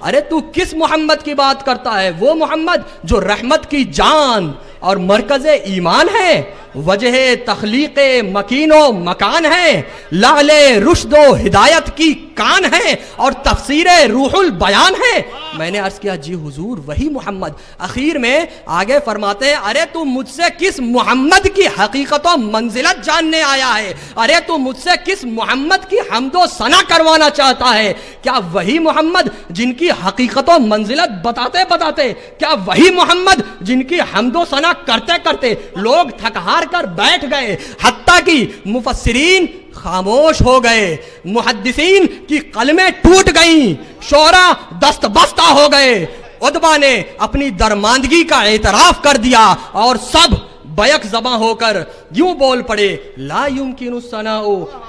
ارے تو کس محمد کی بات کرتا ہے؟ وہ محمد جو رحمت کی جان اور مرکز ایمان ہے، وجہ تخلیق مکین و مکان ہے، لعل رشد و ہدایت کی کان ہے اور تفسیر روح البیان ہے. میں نے عرض کیا جی حضور وہی محمد. اخیر میں آگے فرماتے ہیں ارے تو مجھ سے کس محمد کی حقیقت و منزلت جاننے آیا ہے؟ ارے تو مجھ سے کس محمد کی حمد و ثنا کروانا چاہتا ہے؟ کیا وہی محمد جن کی حقیقت و منزلت بتاتے بتاتے، کیا وہی محمد جن کی حمد و ثنا کرتے کرتے لوگ تھک ہار کر بیٹھ گئے، حتیٰ کہ مفسرین خاموش ہو گئے، محدثین کی قلمیں ٹوٹ گئیں، شعراء دست بستہ ہو گئے، ادبا نے اپنی درماندگی کا اعتراف کر دیا اور سب بیک زباں ہو کر یوں بول پڑے لا یمکن الثناء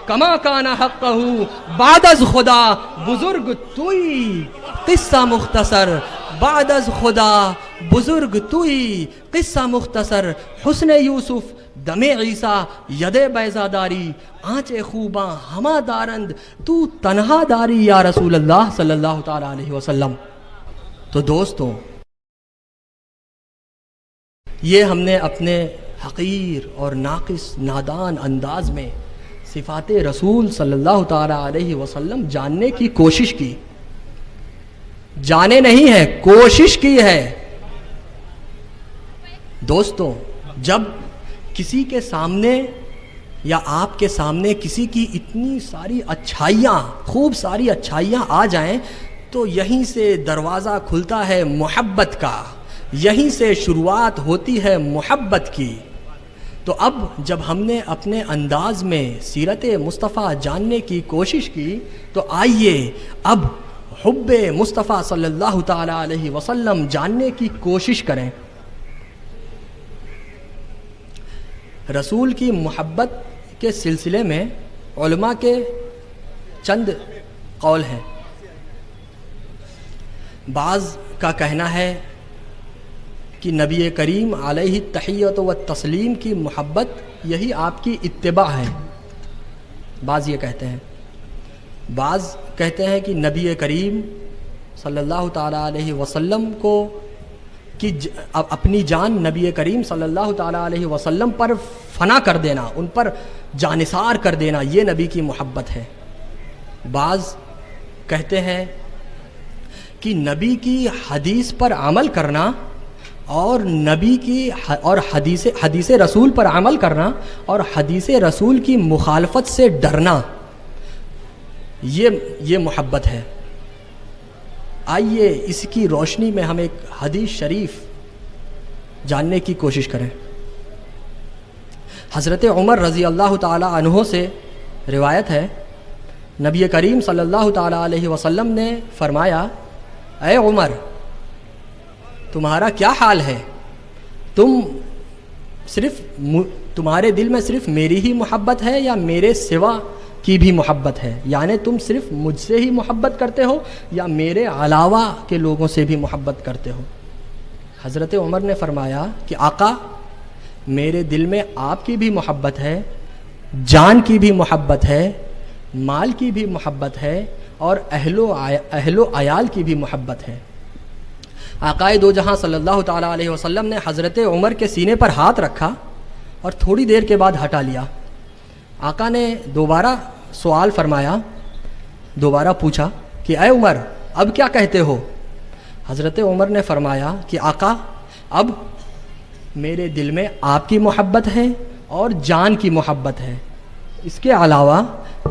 کما کان حقہ بعد از خدا بزرگ توئی قصہ مختصر، بعد از خدا بزرگ توئی قصہ مختصر، حسن یوسف دم عیسیٰ ید بیضاداری، آنچ خوباں ہما دارند تو تنہا داری یا رسول اللہ صلی اللہ تعالی علیہ وسلم. تو دوستوں یہ ہم نے اپنے حقیر اور ناقص نادان انداز میں صفات رسول صلی اللہ تعالی علیہ وسلم جاننے کی کوشش کی. جانے نہیں ہے، کوشش کی ہے. دوستوں جب کسی کے سامنے یا آپ کے سامنے کسی کی اتنی ساری اچھائیاں، خوب ساری اچھائیاں آ جائیں تو یہیں سے دروازہ کھلتا ہے محبت کا، یہیں سے شروعات ہوتی ہے محبت کی. تو اب جب ہم نے اپنے انداز میں سیرت مصطفیٰ جاننے کی کوشش کی تو آئیے اب حب مصطفیٰ صلی اللہ تعالی علیہ وسلم جاننے کی کوشش کریں. رسول کی محبت کے سلسلے میں علماء کے چند قول ہیں. بعض کا کہنا ہے کہ نبی کریم علیہ التحیۃ و تسلیم کی محبت یہی آپ کی اتباع ہے. بعض یہ کہتے ہیں. بعض کہتے ہیں کہ نبی کریم صلی اللہ تعالیٰ علیہ وسلم کو کہ اپنی جان نبی کریم صلی اللہ تعالیٰ علیہ وسلم پر فنا کر دینا، ان پر جانثار کر دینا، یہ نبی کی محبت ہے. بعض کہتے ہیں کہ نبی کی حدیث پر عمل کرنا اور نبی کی اور حدیث رسول پر عمل کرنا اور حدیث رسول کی مخالفت سے ڈرنا، یہ محبت ہے. آئیے اس کی روشنی میں ہم ایک حدیث شریف جاننے کی کوشش کریں. حضرت عمر رضی اللہ تعالی عنہ سے روایت ہے، نبی کریم صلی اللہ تعالی علیہ وسلم نے فرمایا اے عمر تمہارا کیا حال ہے؟ تمہارے دل میں صرف میری ہی محبت ہے یا میرے سوا کی بھی محبت ہے؟ یعنی تم صرف مجھ سے ہی محبت کرتے ہو یا میرے علاوہ کے لوگوں سے بھی محبت کرتے ہو؟ حضرت عمر نے فرمایا کہ آقا میرے دل میں آپ کی بھی محبت ہے، جان کی بھی محبت ہے، مال کی بھی محبت ہے اور اہل و عیال کی بھی محبت ہے. آقائے دو جہاں صلی اللہ تعالیٰ علیہ وسلم نے حضرت عمر کے سینے پر ہاتھ رکھا اور تھوڑی دیر کے بعد ہٹا لیا. آقا نے دوبارہ سوال فرمایا، دوبارہ پوچھا کہ اے عمر اب کیا کہتے ہو؟ حضرت عمر نے فرمایا کہ آقا اب میرے دل میں آپ کی محبت ہے اور جان کی محبت ہے، اس کے علاوہ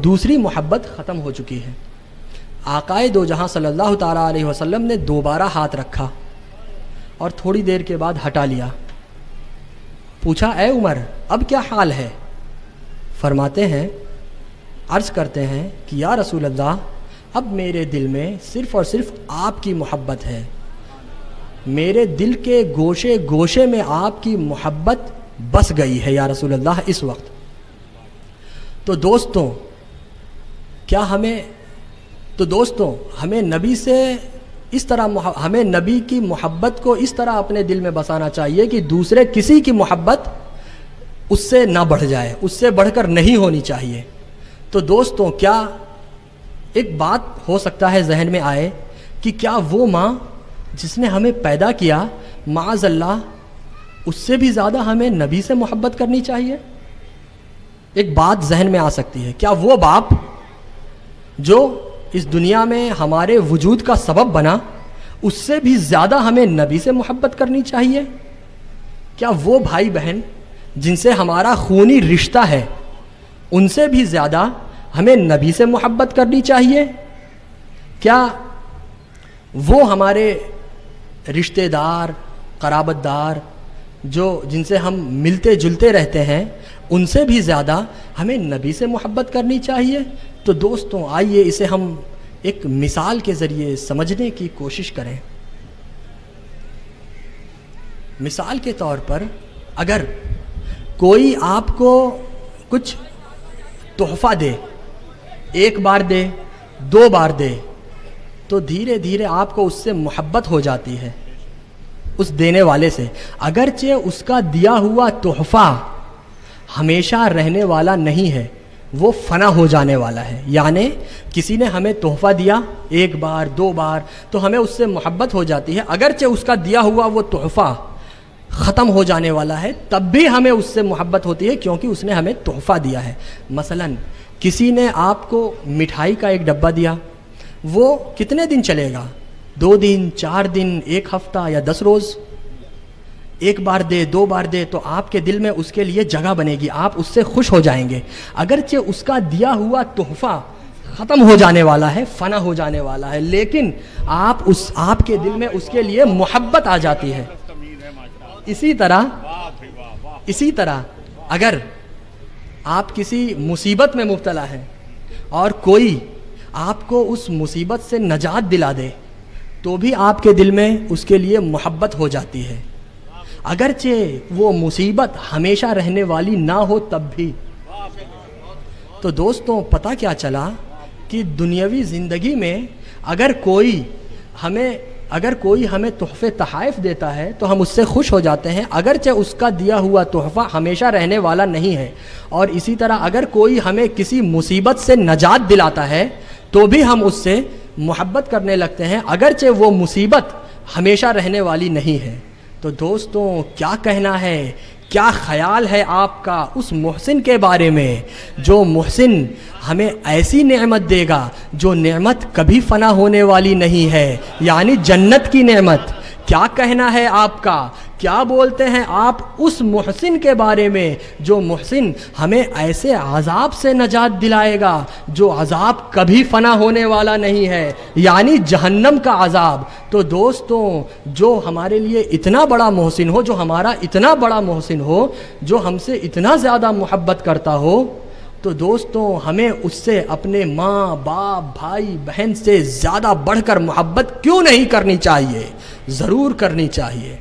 دوسری محبت ختم ہو چکی ہے. آقائے دو جہاں صلی اللہ تعالیٰ علیہ وسلم نے دوبارہ ہاتھ رکھا اور تھوڑی دیر کے بعد ہٹا لیا. پوچھا اے عمر اب کیا حال ہے؟ فرماتے ہیں، عرض کرتے ہیں کہ یا رسول اللہ اب میرے دل میں صرف اور صرف آپ کی محبت ہے، میرے دل کے گوشے گوشے میں آپ کی محبت بس گئی ہے یا رسول اللہ اس وقت. تو دوستوں ہمیں نبی سے اس طرح ہمیں نبی کی محبت کو اس طرح اپنے دل میں بسانا چاہیے کہ دوسرے کسی کی محبت اس سے نہ بڑھ جائے، اس سے بڑھ کر نہیں ہونی چاہیے۔ تو دوستوں، کیا ایک بات ہو سکتا ہے ذہن میں آئے کہ کیا وہ ماں جس نے ہمیں پیدا کیا، معاذ اللہ، اس سے بھی زیادہ ہمیں نبی سے محبت کرنی چاہیے؟ ایک بات ذہن میں آ سکتی ہے، کیا وہ باپ جو اس دنیا میں ہمارے وجود کا سبب بنا، اس سے بھی زیادہ ہمیں نبی سے محبت کرنی چاہیے؟ کیا وہ بھائی بہن جن سے ہمارا خونی رشتہ ہے، ان سے بھی زیادہ ہمیں نبی سے محبت کرنی چاہیے؟ کیا وہ ہمارے رشتہ دار، قرابت دار، جن سے ہم ملتے جلتے رہتے ہیں، ان سے بھی زیادہ ہمیں نبی سے محبت کرنی چاہیے؟ تو دوستوں، آئیے اسے ہم ایک مثال کے ذریعے سمجھنے کی کوشش کریں۔ مثال کے طور پر، اگر کوئی آپ کو کچھ تحفہ دے، ایک بار دے، 2 بار دے، تو دھیرے دھیرے آپ کو اس سے محبت ہو جاتی ہے، اس دینے والے سے، اگرچہ اس کا دیا ہوا تحفہ ہمیشہ رہنے والا نہیں ہے، وہ فنا ہو جانے والا ہے۔ یعنی کسی نے ہمیں تحفہ دیا 1 بار 2 بار تو ہمیں اس سے محبت ہو جاتی ہے، اگرچہ اس کا دیا ہوا وہ تحفہ ختم ہو جانے والا ہے، تب بھی ہمیں اس سے محبت ہوتی ہے، کیونکہ اس نے ہمیں تحفہ دیا ہے۔ مثلا کسی نے آپ کو مٹھائی کا ایک ڈبہ دیا، وہ کتنے دن چلے گا؟ 2 دن، 4 دن، 1 ہفتہ یا 10 روز؟ 1 بار دے، 2 بار دے تو آپ کے دل میں اس کے لیے جگہ بنے گی، آپ اس سے خوش ہو جائیں گے، اگرچہ اس کا دیا ہوا تحفہ ختم ہو جانے والا ہے، فنا ہو جانے والا ہے، لیکن آپ کے دل میں اس کے لیے محبت آ جاتی ہے۔ اسی طرح اگر آپ کسی مصیبت میں مبتلا ہیں اور کوئی آپ کو اس مصیبت سے نجات دلا دے، تو بھی آپ کے دل میں اس کے لیے محبت ہو جاتی ہے، اگرچہ وہ مصیبت ہمیشہ رہنے والی نہ ہو تب بھی۔ تو دوستوں، پتہ کیا چلا کہ دنیاوی زندگی میں اگر کوئی ہمیں تحفے تحائف دیتا ہے تو ہم اس سے خوش ہو جاتے ہیں، اگرچہ اس کا دیا ہوا تحفہ ہمیشہ رہنے والا نہیں ہے۔ اور اسی طرح اگر کوئی ہمیں کسی مصیبت سے نجات دلاتا ہے تو بھی ہم اس سے محبت کرنے لگتے ہیں، اگرچہ وہ مصیبت ہمیشہ رہنے والی نہیں ہے۔ تو دوستوں، کیا کہنا ہے، کیا خیال ہے آپ کا اس محسن کے بارے میں جو محسن ہمیں ایسی نعمت دے گا جو نعمت کبھی فنا ہونے والی نہیں ہے، یعنی جنت کی نعمت؟ کیا کہنا ہے آپ کا، کیا بولتے ہیں آپ اس محسن کے بارے میں جو محسن ہمیں ایسے عذاب سے نجات دلائے گا جو عذاب کبھی فنا ہونے والا نہیں ہے، یعنی جہنم کا عذاب؟ تو دوستوں، جو ہمارے لیے اتنا بڑا محسن ہو، جو ہمارا اتنا بڑا محسن ہو، جو ہم سے اتنا زیادہ محبت کرتا ہو، تو دوستوں ہمیں اس سے اپنے ماں باپ بھائی بہن سے زیادہ بڑھ کر محبت کیوں نہیں کرنی چاہیے؟ ضرور کرنی چاہیے۔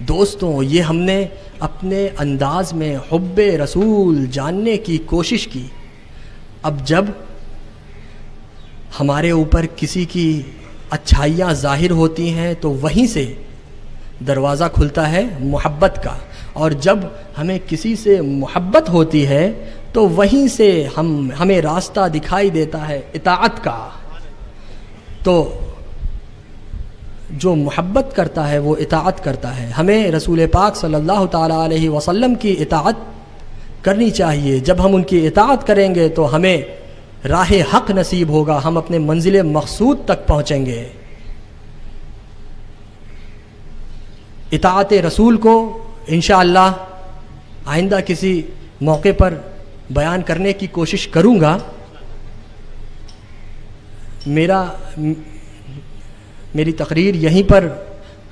دوستوں، یہ ہم نے اپنے انداز میں حب رسول جاننے کی کوشش کی۔ اب جب ہمارے اوپر کسی کی اچھائیاں ظاہر ہوتی ہیں تو وہیں سے دروازہ کھلتا ہے محبت کا، اور جب ہمیں کسی سے محبت ہوتی ہے تو وہیں سے ہمیں راستہ دکھائی دیتا ہے اطاعت کا۔ تو جو محبت کرتا ہے وہ اطاعت کرتا ہے۔ ہمیں رسول پاک صلی اللہ تعالیٰ علیہ وسلم کی اطاعت کرنی چاہیے۔ جب ہم ان کی اطاعت کریں گے تو ہمیں راہ حق نصیب ہوگا، ہم اپنے منزل مقصود تک پہنچیں گے۔ اطاعت رسول کو انشاءاللہ آئندہ کسی موقع پر بیان کرنے کی کوشش کروں گا۔ میری تقریر یہیں پر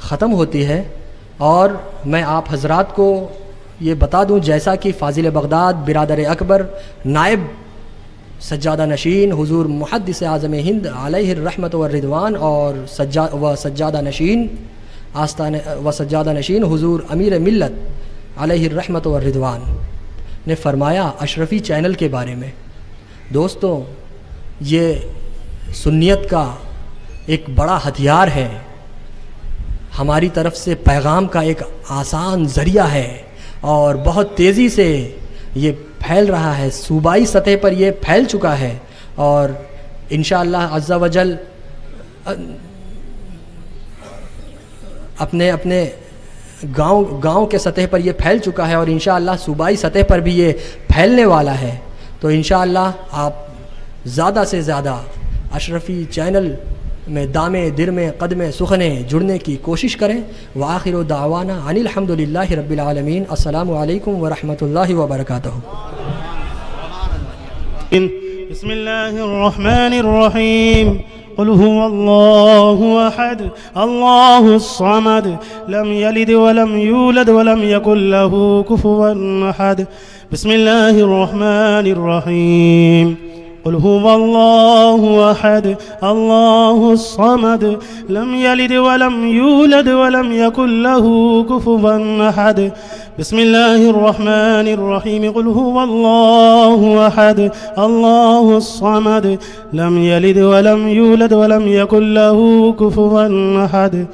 ختم ہوتی ہے، اور میں آپ حضرات کو یہ بتا دوں، جیسا کہ فاضل بغداد برادر اکبر نائب سجادہ نشین حضور محدث اعظم ہند علیہ الرحمت والرضوان اور سجادہ نشین حضور امیر ملت علیہ الرحمت والرضوان نے فرمایا اشرفی چینل کے بارے میں، دوستوں یہ سنیت کا ایک بڑا ہتھیار ہے، ہماری طرف سے پیغام کا ایک آسان ذریعہ ہے، اور بہت تیزی سے یہ پھیل رہا ہے، صوبائی سطح پر یہ پھیل چکا ہے، اور انشاءاللہ عز و جل اپنے گاؤں کے سطح پر یہ پھیل چکا ہے، اور انشاءاللہ صوبائی سطح پر بھی یہ پھیلنے والا ہے۔ تو انشاءاللہ آپ زیادہ سے زیادہ اشرفی چینل میں دامے درمے قدمے سخنے جڑنے کی کوشش کریں۔ وآخر دعوانا ان الحمدللہ رب العالمین۔ السلام علیکم ورحمۃ اللہ وبرکاتہ۔ بسم الله الرحمن الرحيم قل هو الله أحد الله الصمد لم يلد ولم يولد ولم يكن له كفوا أحد بسم الله الرحمن الرحيم قل هو الله أحد الله الصمد لم يلد ولم يولد ولم يكن له كفوا أحد بسم الله الرحمن الرحيم قل هو الله أحد الله الصمد لم يلد ولم يولد ولم يكن له كفوا أحد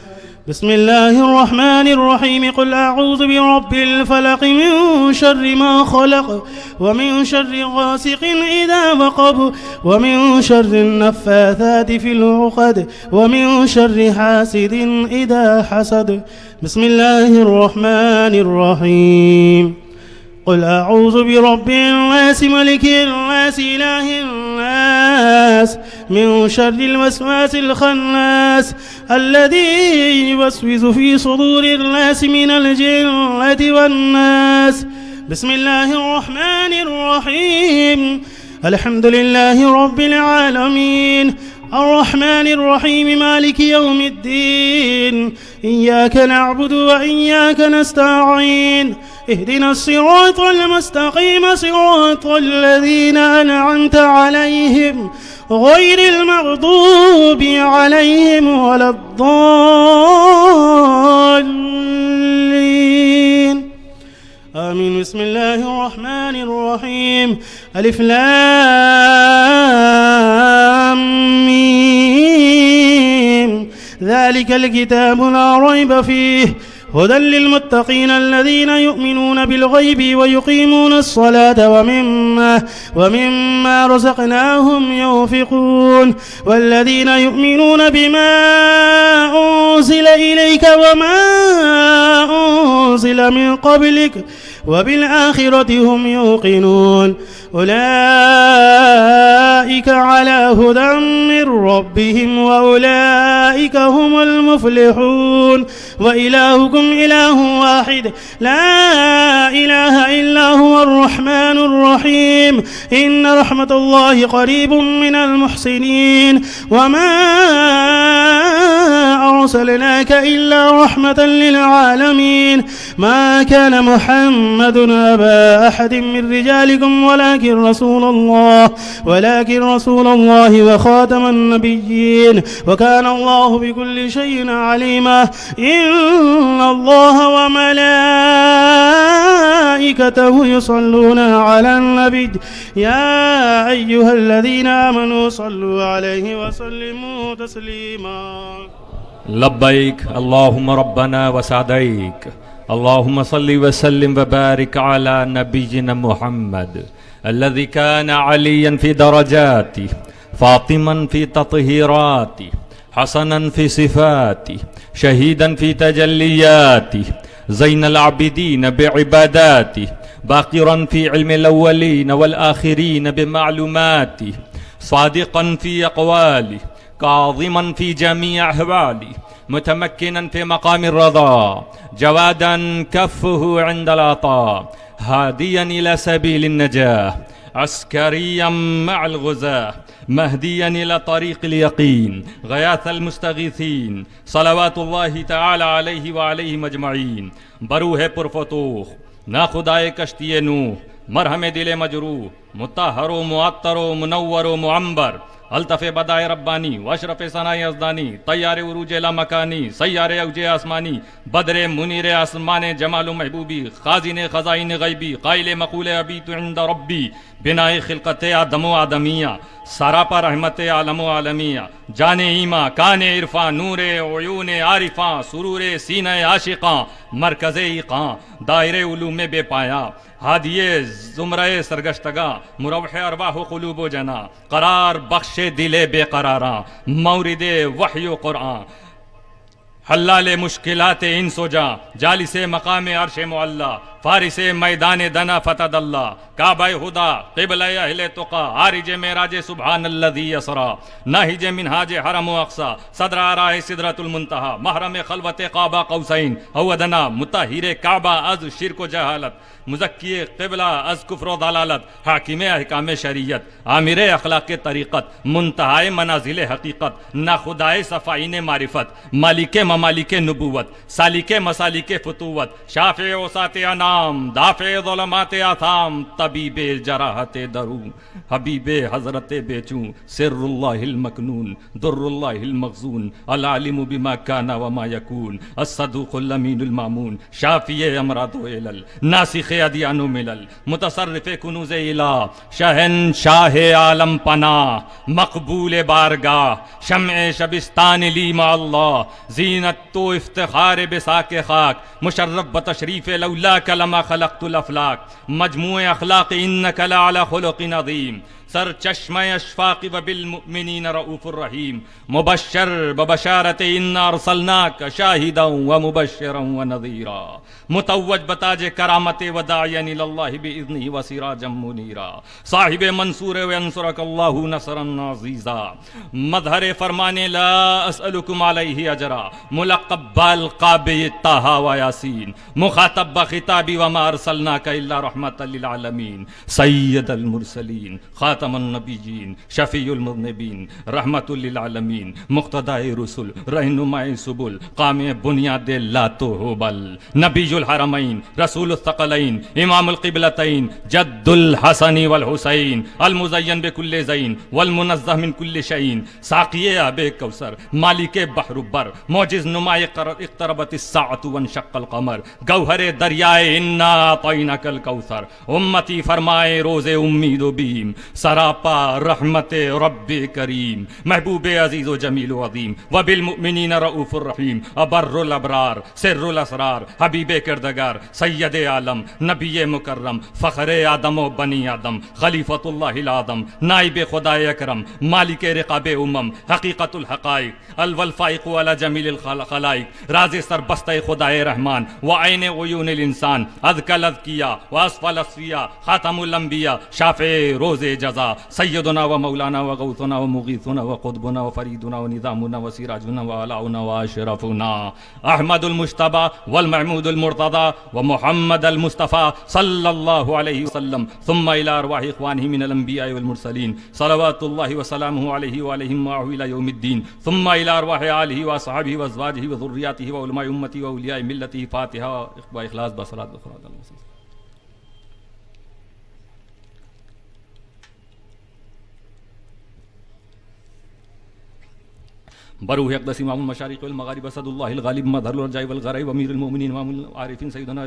بسم الله الرحمن الرحيم قل أعوذ برب الفلق من شر ما خلق ومن شر غاسق إذا وقب ومن شر النفاثات في العقد ومن شر حاسد إذا حسد بسم الله الرحمن الرحيم قل أعوذ برب الناس ملك الناس إله الناس من شر الوسواس الخناس الذي يوسوس في صدور الناس من الجنة والناس بسم الله الرحمن الرحيم الحمد لله رب العالمين الرحمن الرحيم مالك يوم الدين إياك نعبد وإياك نستعين اهدنا الصراط المستقيم صراط الذين أنعمت عليهم غير المغضوب عليهم ولا الضالين آمين بسم الله الرحمن الرحيم ألف لام ميم ذلك الكتاب لا ريب فيه هدى للمتقين الذين يؤمنون بالغيب ويقيمون الصلاة ومما رزقناهم ينفقون والذين يؤمنون بما أنزل إليك وما أنزل من قبلك وبالآخرة هم يوقنون أولئك على هدى من ربهم وأولئك هم المفلحون وإلهكم إله واحد لا إله إلا هو الرحمن الرحيم إن رحمة الله قريب من المحسنين وما أرسلناك إلا رحمة للعالمين ما كان محمد أبا أحد من رجالكم ولكن رسول الله وخاتم النبيين وكان الله بكل شيء عليما إن الله وملائكته يصلون على النبي يا أيها الذين آمنوا صلوا عليه وسلموا تسليما لبيك اللهم ربنا وسعديك اللهم صل وسلم وبارك على نبينا محمد الذي كان عليا في درجاته فاطما في تطهيراته حسنا في صفاته شهيدا في تجلياته زين العابدين بعباداته باقرا في علم الأولين والآخرين بمعلوماته صادقا في أقواله كاظما في جميع أحواله متمكنا في مقام الرضا جوادا كفه عند العطاء هاديا إلى سبيل النجاة عسكريا مع الغزاة مهديا إلى طريق اليقين غياث المستغيثين صلوات الله تعالى عليه وعليهم أجمعين بروح پرفتوخ ناخدائے کشتی نوح مرہم دل مجروح مطہر و معطر و منور و معمبر الطف بدائے ربانی واشرف ثناء ازدانی طیار عروج لامکانی سیار اوج آسمانی بدر منیر آسمان جمال و محبوبی خازن خزائن غیبی قائل مقول ابیت عند ربی بنائے خلقت آدم و آدمیہ سراپا رحمت عالم و عالمیہ جان ایماں کان عرفاں نور عیون عارفاں سرور سینہ عاشقاں مرکز ایقاں دائرے علوم بے پایا ہادیے زمرے سرگشتگاں مروح ارواح و قلوب و جنا قرار بخش دل بے قراراں مورد وحی و قرآن حلال مشکلات انس و جاں جالس مقام عرش معلا فارس میدان دنا فتد اللہ کعبہ خدا قبلہ اہل تقا عارج معراج سبحان الذی یسرا ناہج منہاج حرم و اقصا صدر آراہ سدرۃ المنتہا محرم خلوت قابہ قوسین او ادنا مطہر کعبہ از شرک و جہالت مزکی قبلہ از کفر و ضلالت حاکم احکام شریعت عامر اخلاق طریقت منتہائے منازل حقیقت ناخدائے صفائین معرفت مالک ممالک نبوت سالک مسالک فتوت شافع وسات انام دافع ظلمات آثام طبیب جراحت درو حبیب حضرت بیچوں سر اللہ المکنون در اللہ المخزون العالم بما کان وما یکون الصدوق الامین المامون شافی امراض و علل ناسخ ادیان و ملل متصرف کنوز الہ شہنشاہ عالم پناہ مقبول بارگاہ شمع شبستان لی مع اللہ زینت تو افتخار بساک خاک مشرف بتشریف لولاک لما خلقت الافلاک مجموع اخلاق انک لعلی خلق عظیم سر چشمہ اشفاق و بالمؤمنین رؤوف الرحیم مبشر ببشارت انا ارسلناک شاہدا و مبشرا و نذیرا متوج بتاج کرامت و داعیا اللہ باذنہ و سراجا منیرا صاحب منصور و ینصرک اللہ نصرا عزیزا مظہر فرمان لا اسألکم علیہ اجرا ملقب بالقاب طہ و یاسین مخاطب بخطابی وما ارسلناک الا رحمتا للعالمین سید المرسلین خاتم النبیین شفیع المذنبین رحمت للعالمین مقتداء رسل رہنماء سبل قام بنیاد لات و حبل نبی الحرمین رسول الثقلین امام القبلتین جد الحسن والحسین المزین بکل زین والمنزہ من کل شعین ساقی آب کوثر مالک بحر بر معجز نما اقتربت الساعة وانشق القمر گوہر دریائے انا اعطیناک الکوثر امتی فرمائے روز امید و بیم سراپا رحمت رب کریم محبوب عزیز و جمیل و عظیم و بالمؤمنین رؤوف الرحیم ابر الابرار سر الاسرار حبیب کردگار سید عالم نبی مکرم فخر آدم و بنی آدم خلیفۃ اللہ العظم نائب خدا اکرم مالک رقاب امم حقیقت الحقائق الفائق علی جمیل الخلائق راز سربستہ خدا رحمان و عین عیون الانسان اذکى الاذکیاء و اسفل الاصفیاء خاتم الانبیاء شافع روز جزا سیدنا و مولانا و غوثنا و مغیثنا و قطبنا و فریدنا و نظامنا و سراجنا و علاؤنا و اشرفنا احمد المجتبى والمحمود المرتضى و محمد المصطفى صلی اللہ علیہ وسلم ثم الى ارواح اخوانه من الانبیاء والمرسلین صلوات اللہ وسلامه علیہ وعلیہم معه الى یوم الدین ثم الى ارواح آلہ واصحابہ وازواجہ وذریاتہ وعلماء امتی واولیاء ملتہ فاتحہ و اخلاص بصلاۃ بخراج اللہ. بروح اقدس امام المشارق والمغارب اسد اللہ الغالب مظہر الرجاء والغرائب امیر المؤمنین امام العارفین سیدنا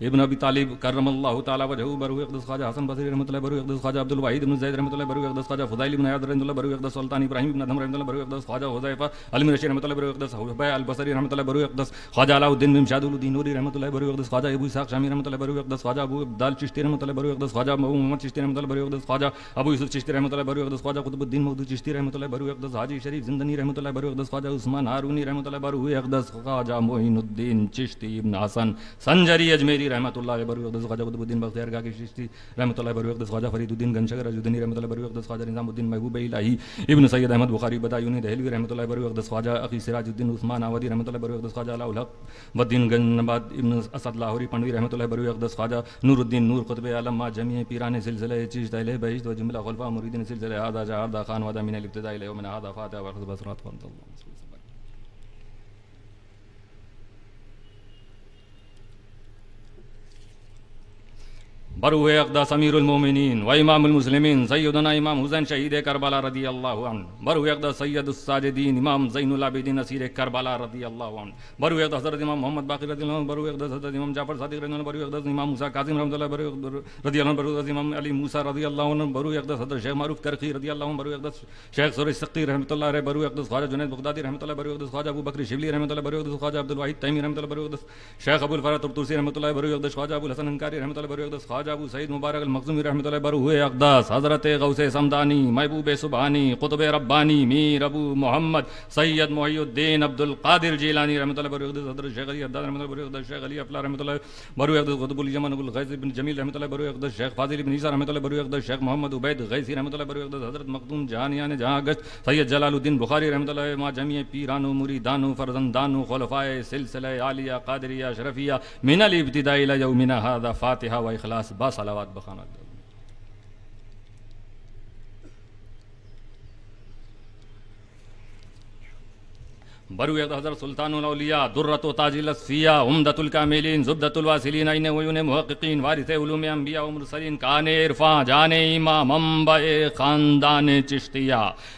ابن ابی طالب کرم اللہ تعالی وجہہ بروح اقدس خواجہ حسن بصری رحمۃ اللہ بروح اقدس خواجہ عبد الواحد بن زید رحمۃ اللہ بروح اقدس خواجہ فضائل بن عیاض رحمۃ اللہ بروح اقدس سلطان ابراہیم بن ادھم رحمۃ اللہ بروح اقدس خواجہ حذیفہ المرشی رحمۃ اللہ بروح اقدس حبیب البصری رحمۃ اللہ بروح اقدس خواجہ علاء الدین بن شاد الدین نوری رحمۃ اللہ بروح اقدس خواجہ ابو اسحاق شامی رحمۃ اللہ بروح اقدس خواجہ ابو عبدال چشتی رحمۃ اللہ بروح اقدس خواجہ ابو محمد چشتی رحمۃ اللہ بروح اقدس خواجہ ابو یوسف چشتی رحمۃ اللہ بروح اقدس خواجہ قطب الدین مودود چشتی رحمۃ اللہ بروح اقدس حاجی شریف زندانی رحمۃ اللہ بروح اقدس خواجہ عثمان ہارونی رحمۃ اللہ بروح اقدس خواجہ معین الدین چشتی ابن حسن سنجری اجمیری رحمۃ اللہ بروح اقدس خواجہ قطب الدین بختیار گاگی چشتی رحمۃ اللہ بروح اقدس خواجہ فرید الدین گنشگر رجودنی رحمۃ اللہ بروح اقدس خواجہ نظام الدین محبوب الہی ابن سید احمد بخاری بدایونی دہلوی رحمۃ اللہ بروح اقدس خواجہ اخی سراج الدین عثمان آودی رحمۃ اللہ بروح اقدس خواجہ علاء الحق ودین گنباد ابن اسد لاہوری پنڈوی رحمۃ اللہ بروح اقدس خواجہ نور الدین نور قطب عالم ما جمیع پیران سلسلہ چشت اہل بہشت و جملہ خلفاء مریدین سلسلہ هذا جعرد خان ودا من الابتداء الى يومنا هذا فاتحہ و بصرات اللہ. بروح اقدس امیر المومنین و امام المسلمین سیدنا امام حسین شہید کربلا رضی اللہ عنہ، بروح اقدس سید الساجدین امام زین العابدین اسیر کربلا رضی اللہ عنہ، بروح اقدس حضرت امام محمد باقر رضی اللہ عنہ، بروح اقدس حضرت امام جعفر صادق رضی اللہ عنہ، بروح اقدس امام موسیٰ کاظم رحمۃ اللہ رضی اللہ عنہ، بروح اقدس امام علی موسیٰ رضی اللہ عنہ، بروح اقدس حضرت شیخ معروف کرخی رضی اللہ عنہ، بروح اقدس شیخ سورج سقی رحمۃ اللہ علیہ، بروح اقدس خواجہ جنید بغدادی رحمۃ اللہ، بروح اقدس خواجہ ابو بکر شبلی رحمۃ اللہ، بروح اقدس خواجہ عبد الواحد تیمی رحمۃ اللہ، بروح اقدس شیخ ابو الفرات طرطوسی رحمۃ اللہ، بروح اقدس خواجہ ابو الحسن انکاری رحمۃ اللہ، بروح اقدس خواجہ ابو سعید مبارک المخزومی رحمۃ اللہ، بروح اقدس حضرت غوث سمدانی محبوب سبحانی قطب ربانی میر ابو محمد سید محی الدین عبد القادر جیلانی رحمۃ اللہ، بروح اقدس حضرت شیخ علی حداد رحمۃ اللہ، بروح اقدس شیخ علی افلا رحمۃ اللہ، بروح اقدس قطب الیمن ابو الغیث بن جمیل رحمۃ اللہ، بروح اقدس شیخ فاضل بن عیسیٰ رحمۃ اللہ، بروح اقدس شیخ محمد عبید غیثی رحمۃ اللہ، بروح اقدس حضرت مخدوم جہانیان جہاں گشت سید جلال الدین بخاری رحمۃ اللہ، ما جميع پیرانو مریدانو فرزندانو خلفائے سلسلہ عالیہ قادریہ اشرفیہ من الابتداء الی یومنا ھذا فاتحہ و اخلاص با صلوات بخانہ. بروح اقدس حضرت سلطان الاولیاء درۃ و تاج الاصفیاء عمدۃ الکاملین زبدۃ الواصلین عین وعیون محققین وارث علوم انبیاء و مرسلین کان عرفان جان ایماں منبع خاندان چشتیہ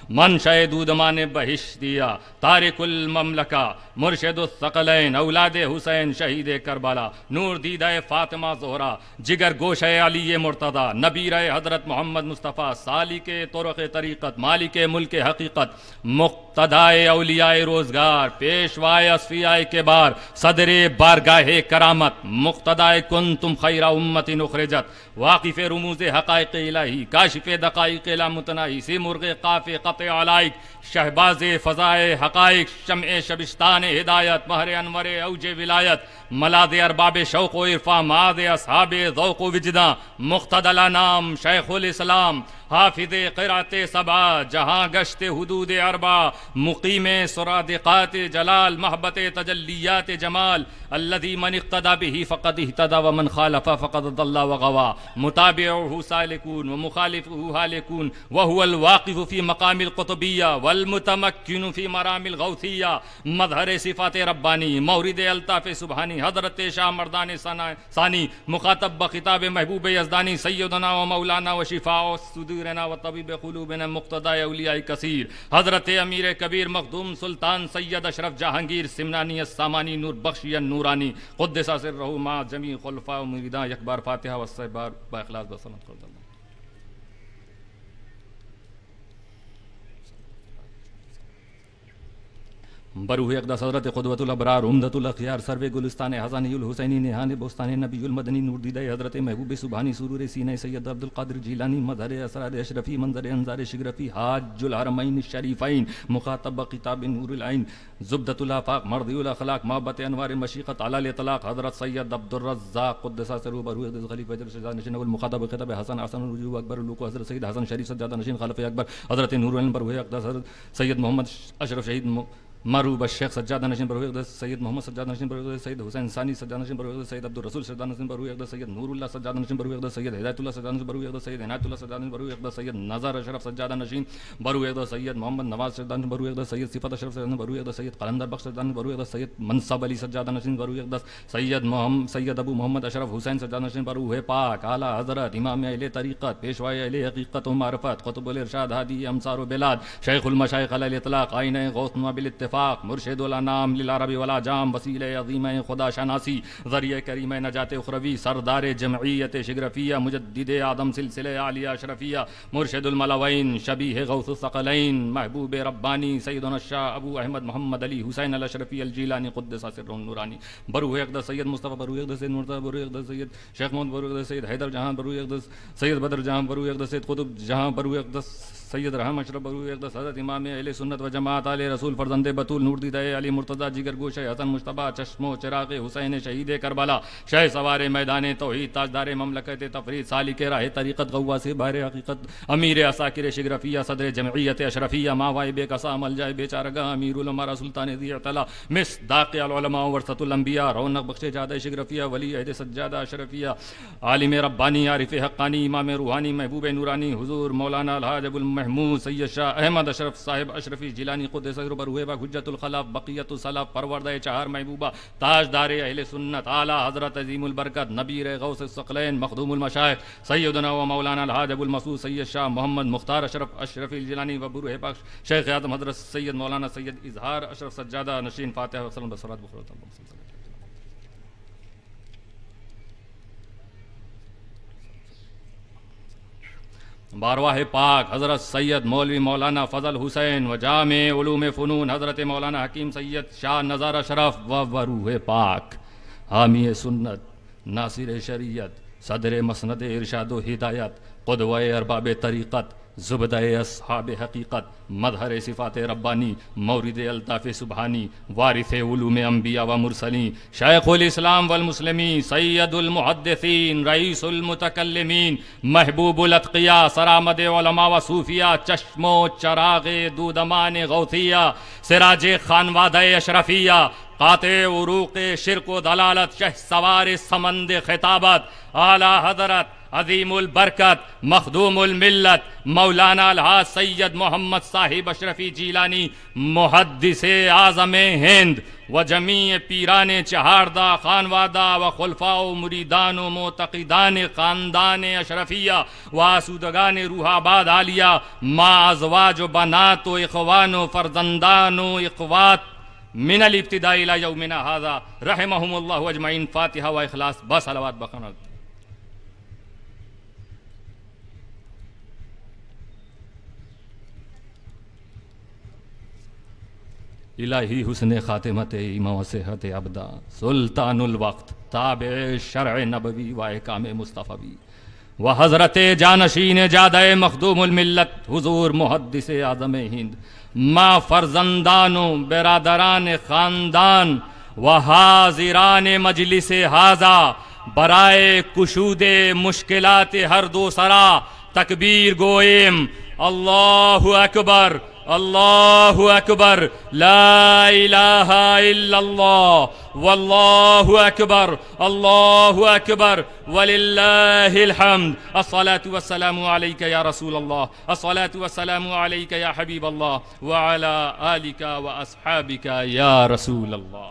منشأ دودمان بہشتیہ تارک المملکہ مرشد الثقلین اولاد حسین شہید کربلا نور دیدہ فاطمہ زہرا جگر گوشہ علی مرتضیٰ نبیرہ حضرت محمد مصطفیٰ سالک طرق طریقت مالک ملک حقیقت مقتدائے اولیاء روزگار پیشوائے اصفیاء کے بار صدر بارگاہ کرامت مقتدائے کنتم خیر امت اخرجت واقف رموز حقائق الہی کاشف دقائق لا متناہی سمرغ قاف قطع علائق شہباز فضائے حقائق شمع شبستان ہدایت مہر انور اوج ولایت ملاذ ارباب شوق و عرفاں معاذ اصحاب ذوق و وجداں مقتدی نام شیخ الاسلام حافظ قرات سبع جہاں گشت حدود اربع مقیم سرادقات جلال محبت تجلیات جمال الذي من اقتدى به فقد اهتدى ومن خالف فقد ضل وغوى متابعه سالكون ومخالفه هالكون وهو الواقف في مقام القطبية والمتمكن في مرام الغوثية مظہر صفات ربانی مورد الطاف سبحانی حضرت شاہ مردان ثانی مخاطب بخطاب محبوب یزدانی سیدنا و مولانا و شفاء صدورنا و طبیب قلوبنا مقتدى اولیاء کثیر حضرت امیر کبیر مخدوم سلطان سید اشرف جہانگیر سمنانی السامانی نور بخشی النورانی قدس سرہ مع جمیع خلفاء و مریداں یک بار فاتحہ و سبار با اخلاص بسنت کر دیں. بروح اقدس حضرت قدوۃ الابرار عمدۃ الاخیار سرو گلستان حسانی الحسینی نہان بوستان نبی المدنی نور دیدہ حضرت محبوب سبحانی سرور سینہ سید عبد القادر جیلانی مظہر اسرار اشرفی منظر انظار شگرفی حاج الحرمین الشریفین مخاطب خطاب نور العین زبدۃ الافاق مرضی الاخلاق محبت انوار مشیقت علی الاطلاق حضرت سید عبد الرزاق قدس سرہ بروح اقدس خلیفہ شہزادہ نشین المخاطب خطاب حسن حسن الرجوع اکبر الوقوع حضرت سید حسن شریف سجادہ نشین خلفۂ اکبر حضرت نور العین بروح اقدس حضرت سید محمد اشرف شہید معروف الشیخ سجادہ نشین بروح اقدس سید محمد سجادہ نشین بروح اقدس سید حسین ثانی سجادہ نشین بروح اقدس سید عبد الرسول سجادہ نشین بروح اقدس سید نور اللہ سجادہ نشین بروح اقدس سید ہدایت اللہ سجادہ نشین بروح اقدس سید عنایت اللہ سجادہ نشین بروح اقدس سید نظر اشرف سجادہ نشین بروح اقدس سید محمد نواز سجادہ نشین بروح اقدس سید صفت اشرف سجادہ نشین بروح اقدس سید قلندر بخش سجادہ نشین بروح اقدس سید منصب علی سجادہ نشین بروح اقدس سید ابو محمد اشرف حسین سجادہ نشین بروح پاک اعلی حضرت امام اہل طریقت پیشوائے اہل حقیقت و معرفت قطب الارشاد ہادی امصار و بلاد شیخ المشائخ علی الاطلاق آئین غوث بالاتفاق مرشد الانام للعرب ولا جام وسیل عظیم خدا شناسی ذریعہ کریم نجات اخروی سردار جمعیت شگرفیہ مجدد آدم سلسلہ عالیہ اشرفیہ مرشد الملوین شبیہ غوث الثقلین محبوب ربانی سیدنا الشاہ ابو احمد محمد علی حسین الاشرفی الجیلانی قدس سر النورانی بروح اقدس سید مصطفیٰ بروح اقدس سید مرتضی بروح اقدس سید شیخ محمد بروح اقدس سید حیدر جہاں بروح اقدس سید بدر جہاں بروح اقدس سید قطب جہاں بروح اقدس سید رحم اشرف بروح اقدس حضرت امام اہل سنت و جماعت آل رسول فرزند بطول نور دیدہ علی مرتضیٰ جگر گوشہ حسن مجتبیٰ چشم و چراغ حسین شہید کربلا شہ سوار میدان توحید تاجدار مملکت تفرید سالک راہ طریقت غواث بحر حقیقت امیر عساکر شگرفیہ صدر جمعیت اشرفیہ ماوائے بے قصا ملجائے بے چارگاہ امیر الامراء سلطان ذی اعتلا مصداق العلماء ورثۃ الانبیاء رونق بخش جادہ شگرفیہ ولی عہد سجادہ اشرفیہ عالم ربانی عارف حقانی امام روحانی محبوب نورانی حضور مولانا الحاج ابو محمود سید شاہ احمد اشرف صاحب اشرفی جیلانی قدس سر روح پاک حجت الخلاف بقیت السلف پروردہ چہار محبوبہ تاجدار اہل سنت اعلیٰ حضرت عظیم البرکت نبیر غوث الثقلین مخدوم المشائخ سیدنا و مولانا الحاج ابو المسعود سید شاہ محمد مختار اشرف اشرفی جیلانی و روح پاک شیخ اعظم حضرت سید مولانا سید اظہار اشرف سجادہ نشین فاتحہ وسلم بصلاۃ بخورت بارواہ پاک حضرت سید مولوی مولانا فضل حسین و جامع علوم فنون حضرت مولانا حکیم سید شاہ نظار اشرف و روح پاک حامی سنت ناصر شریعت صدر مسند ارشاد و ہدایت قدوہ ارباب طریقت زبدہ اصحاب حقیقت مظہر صفات ربانی مورد الطاف سبحانی وارث علوم انبیاء و مرسلین شیخ الاسلام والمسلمین سید المحدثین رئیس المتکلمین محبوب الاتقیاء سرآمد علماء و صوفیہ چشم و چراغ دودمان غوثیہ سراج خانوادہ اشرفیہ قاطع عروق شرک و دلالت شہ سوار سمند خطابت اعلیٰ حضرت عظیم البرکت مخدوم الملت مولانا الحاج سید محمد صاحب اشرفی جیلانی محدث اعظم ہند و جمیع پیران چہاردہ خانوادہ و خلفاء و مریدان و معتقدان خاندان اشرفیہ و آسودگان روح آباد عالیہ ما ازواج و بنات و اخوان و فرزندان و اخوات من الابتداء الى یومنا هذا رحمهم اللہ اجمعین فاتحہ و اخلاص بصلوات بقنات الہی حسن خاتمت ایمان و صحت ابدا سلطان الوقت تابع شرع نبوی و احکام مصطفی و حضرت جانشین جادہ مخدوم الملت حضور محدث اعظم ہند ما فرزندان و برادران خاندان و حاضران مجلس حاضہ برائے کشود مشکلات ہر دو سرا تکبیر گوئم اللہ اکبر اللہ اکبر لا الہ الا اللہ واللہ اکبر اللہ اکبر وللہ الحمد الصلاة والسلام علیک یا رسول اللہ الصلاة والسلام علیک یا حبیب اللہ وعلی آلک و اصحابک یا رسول اللہ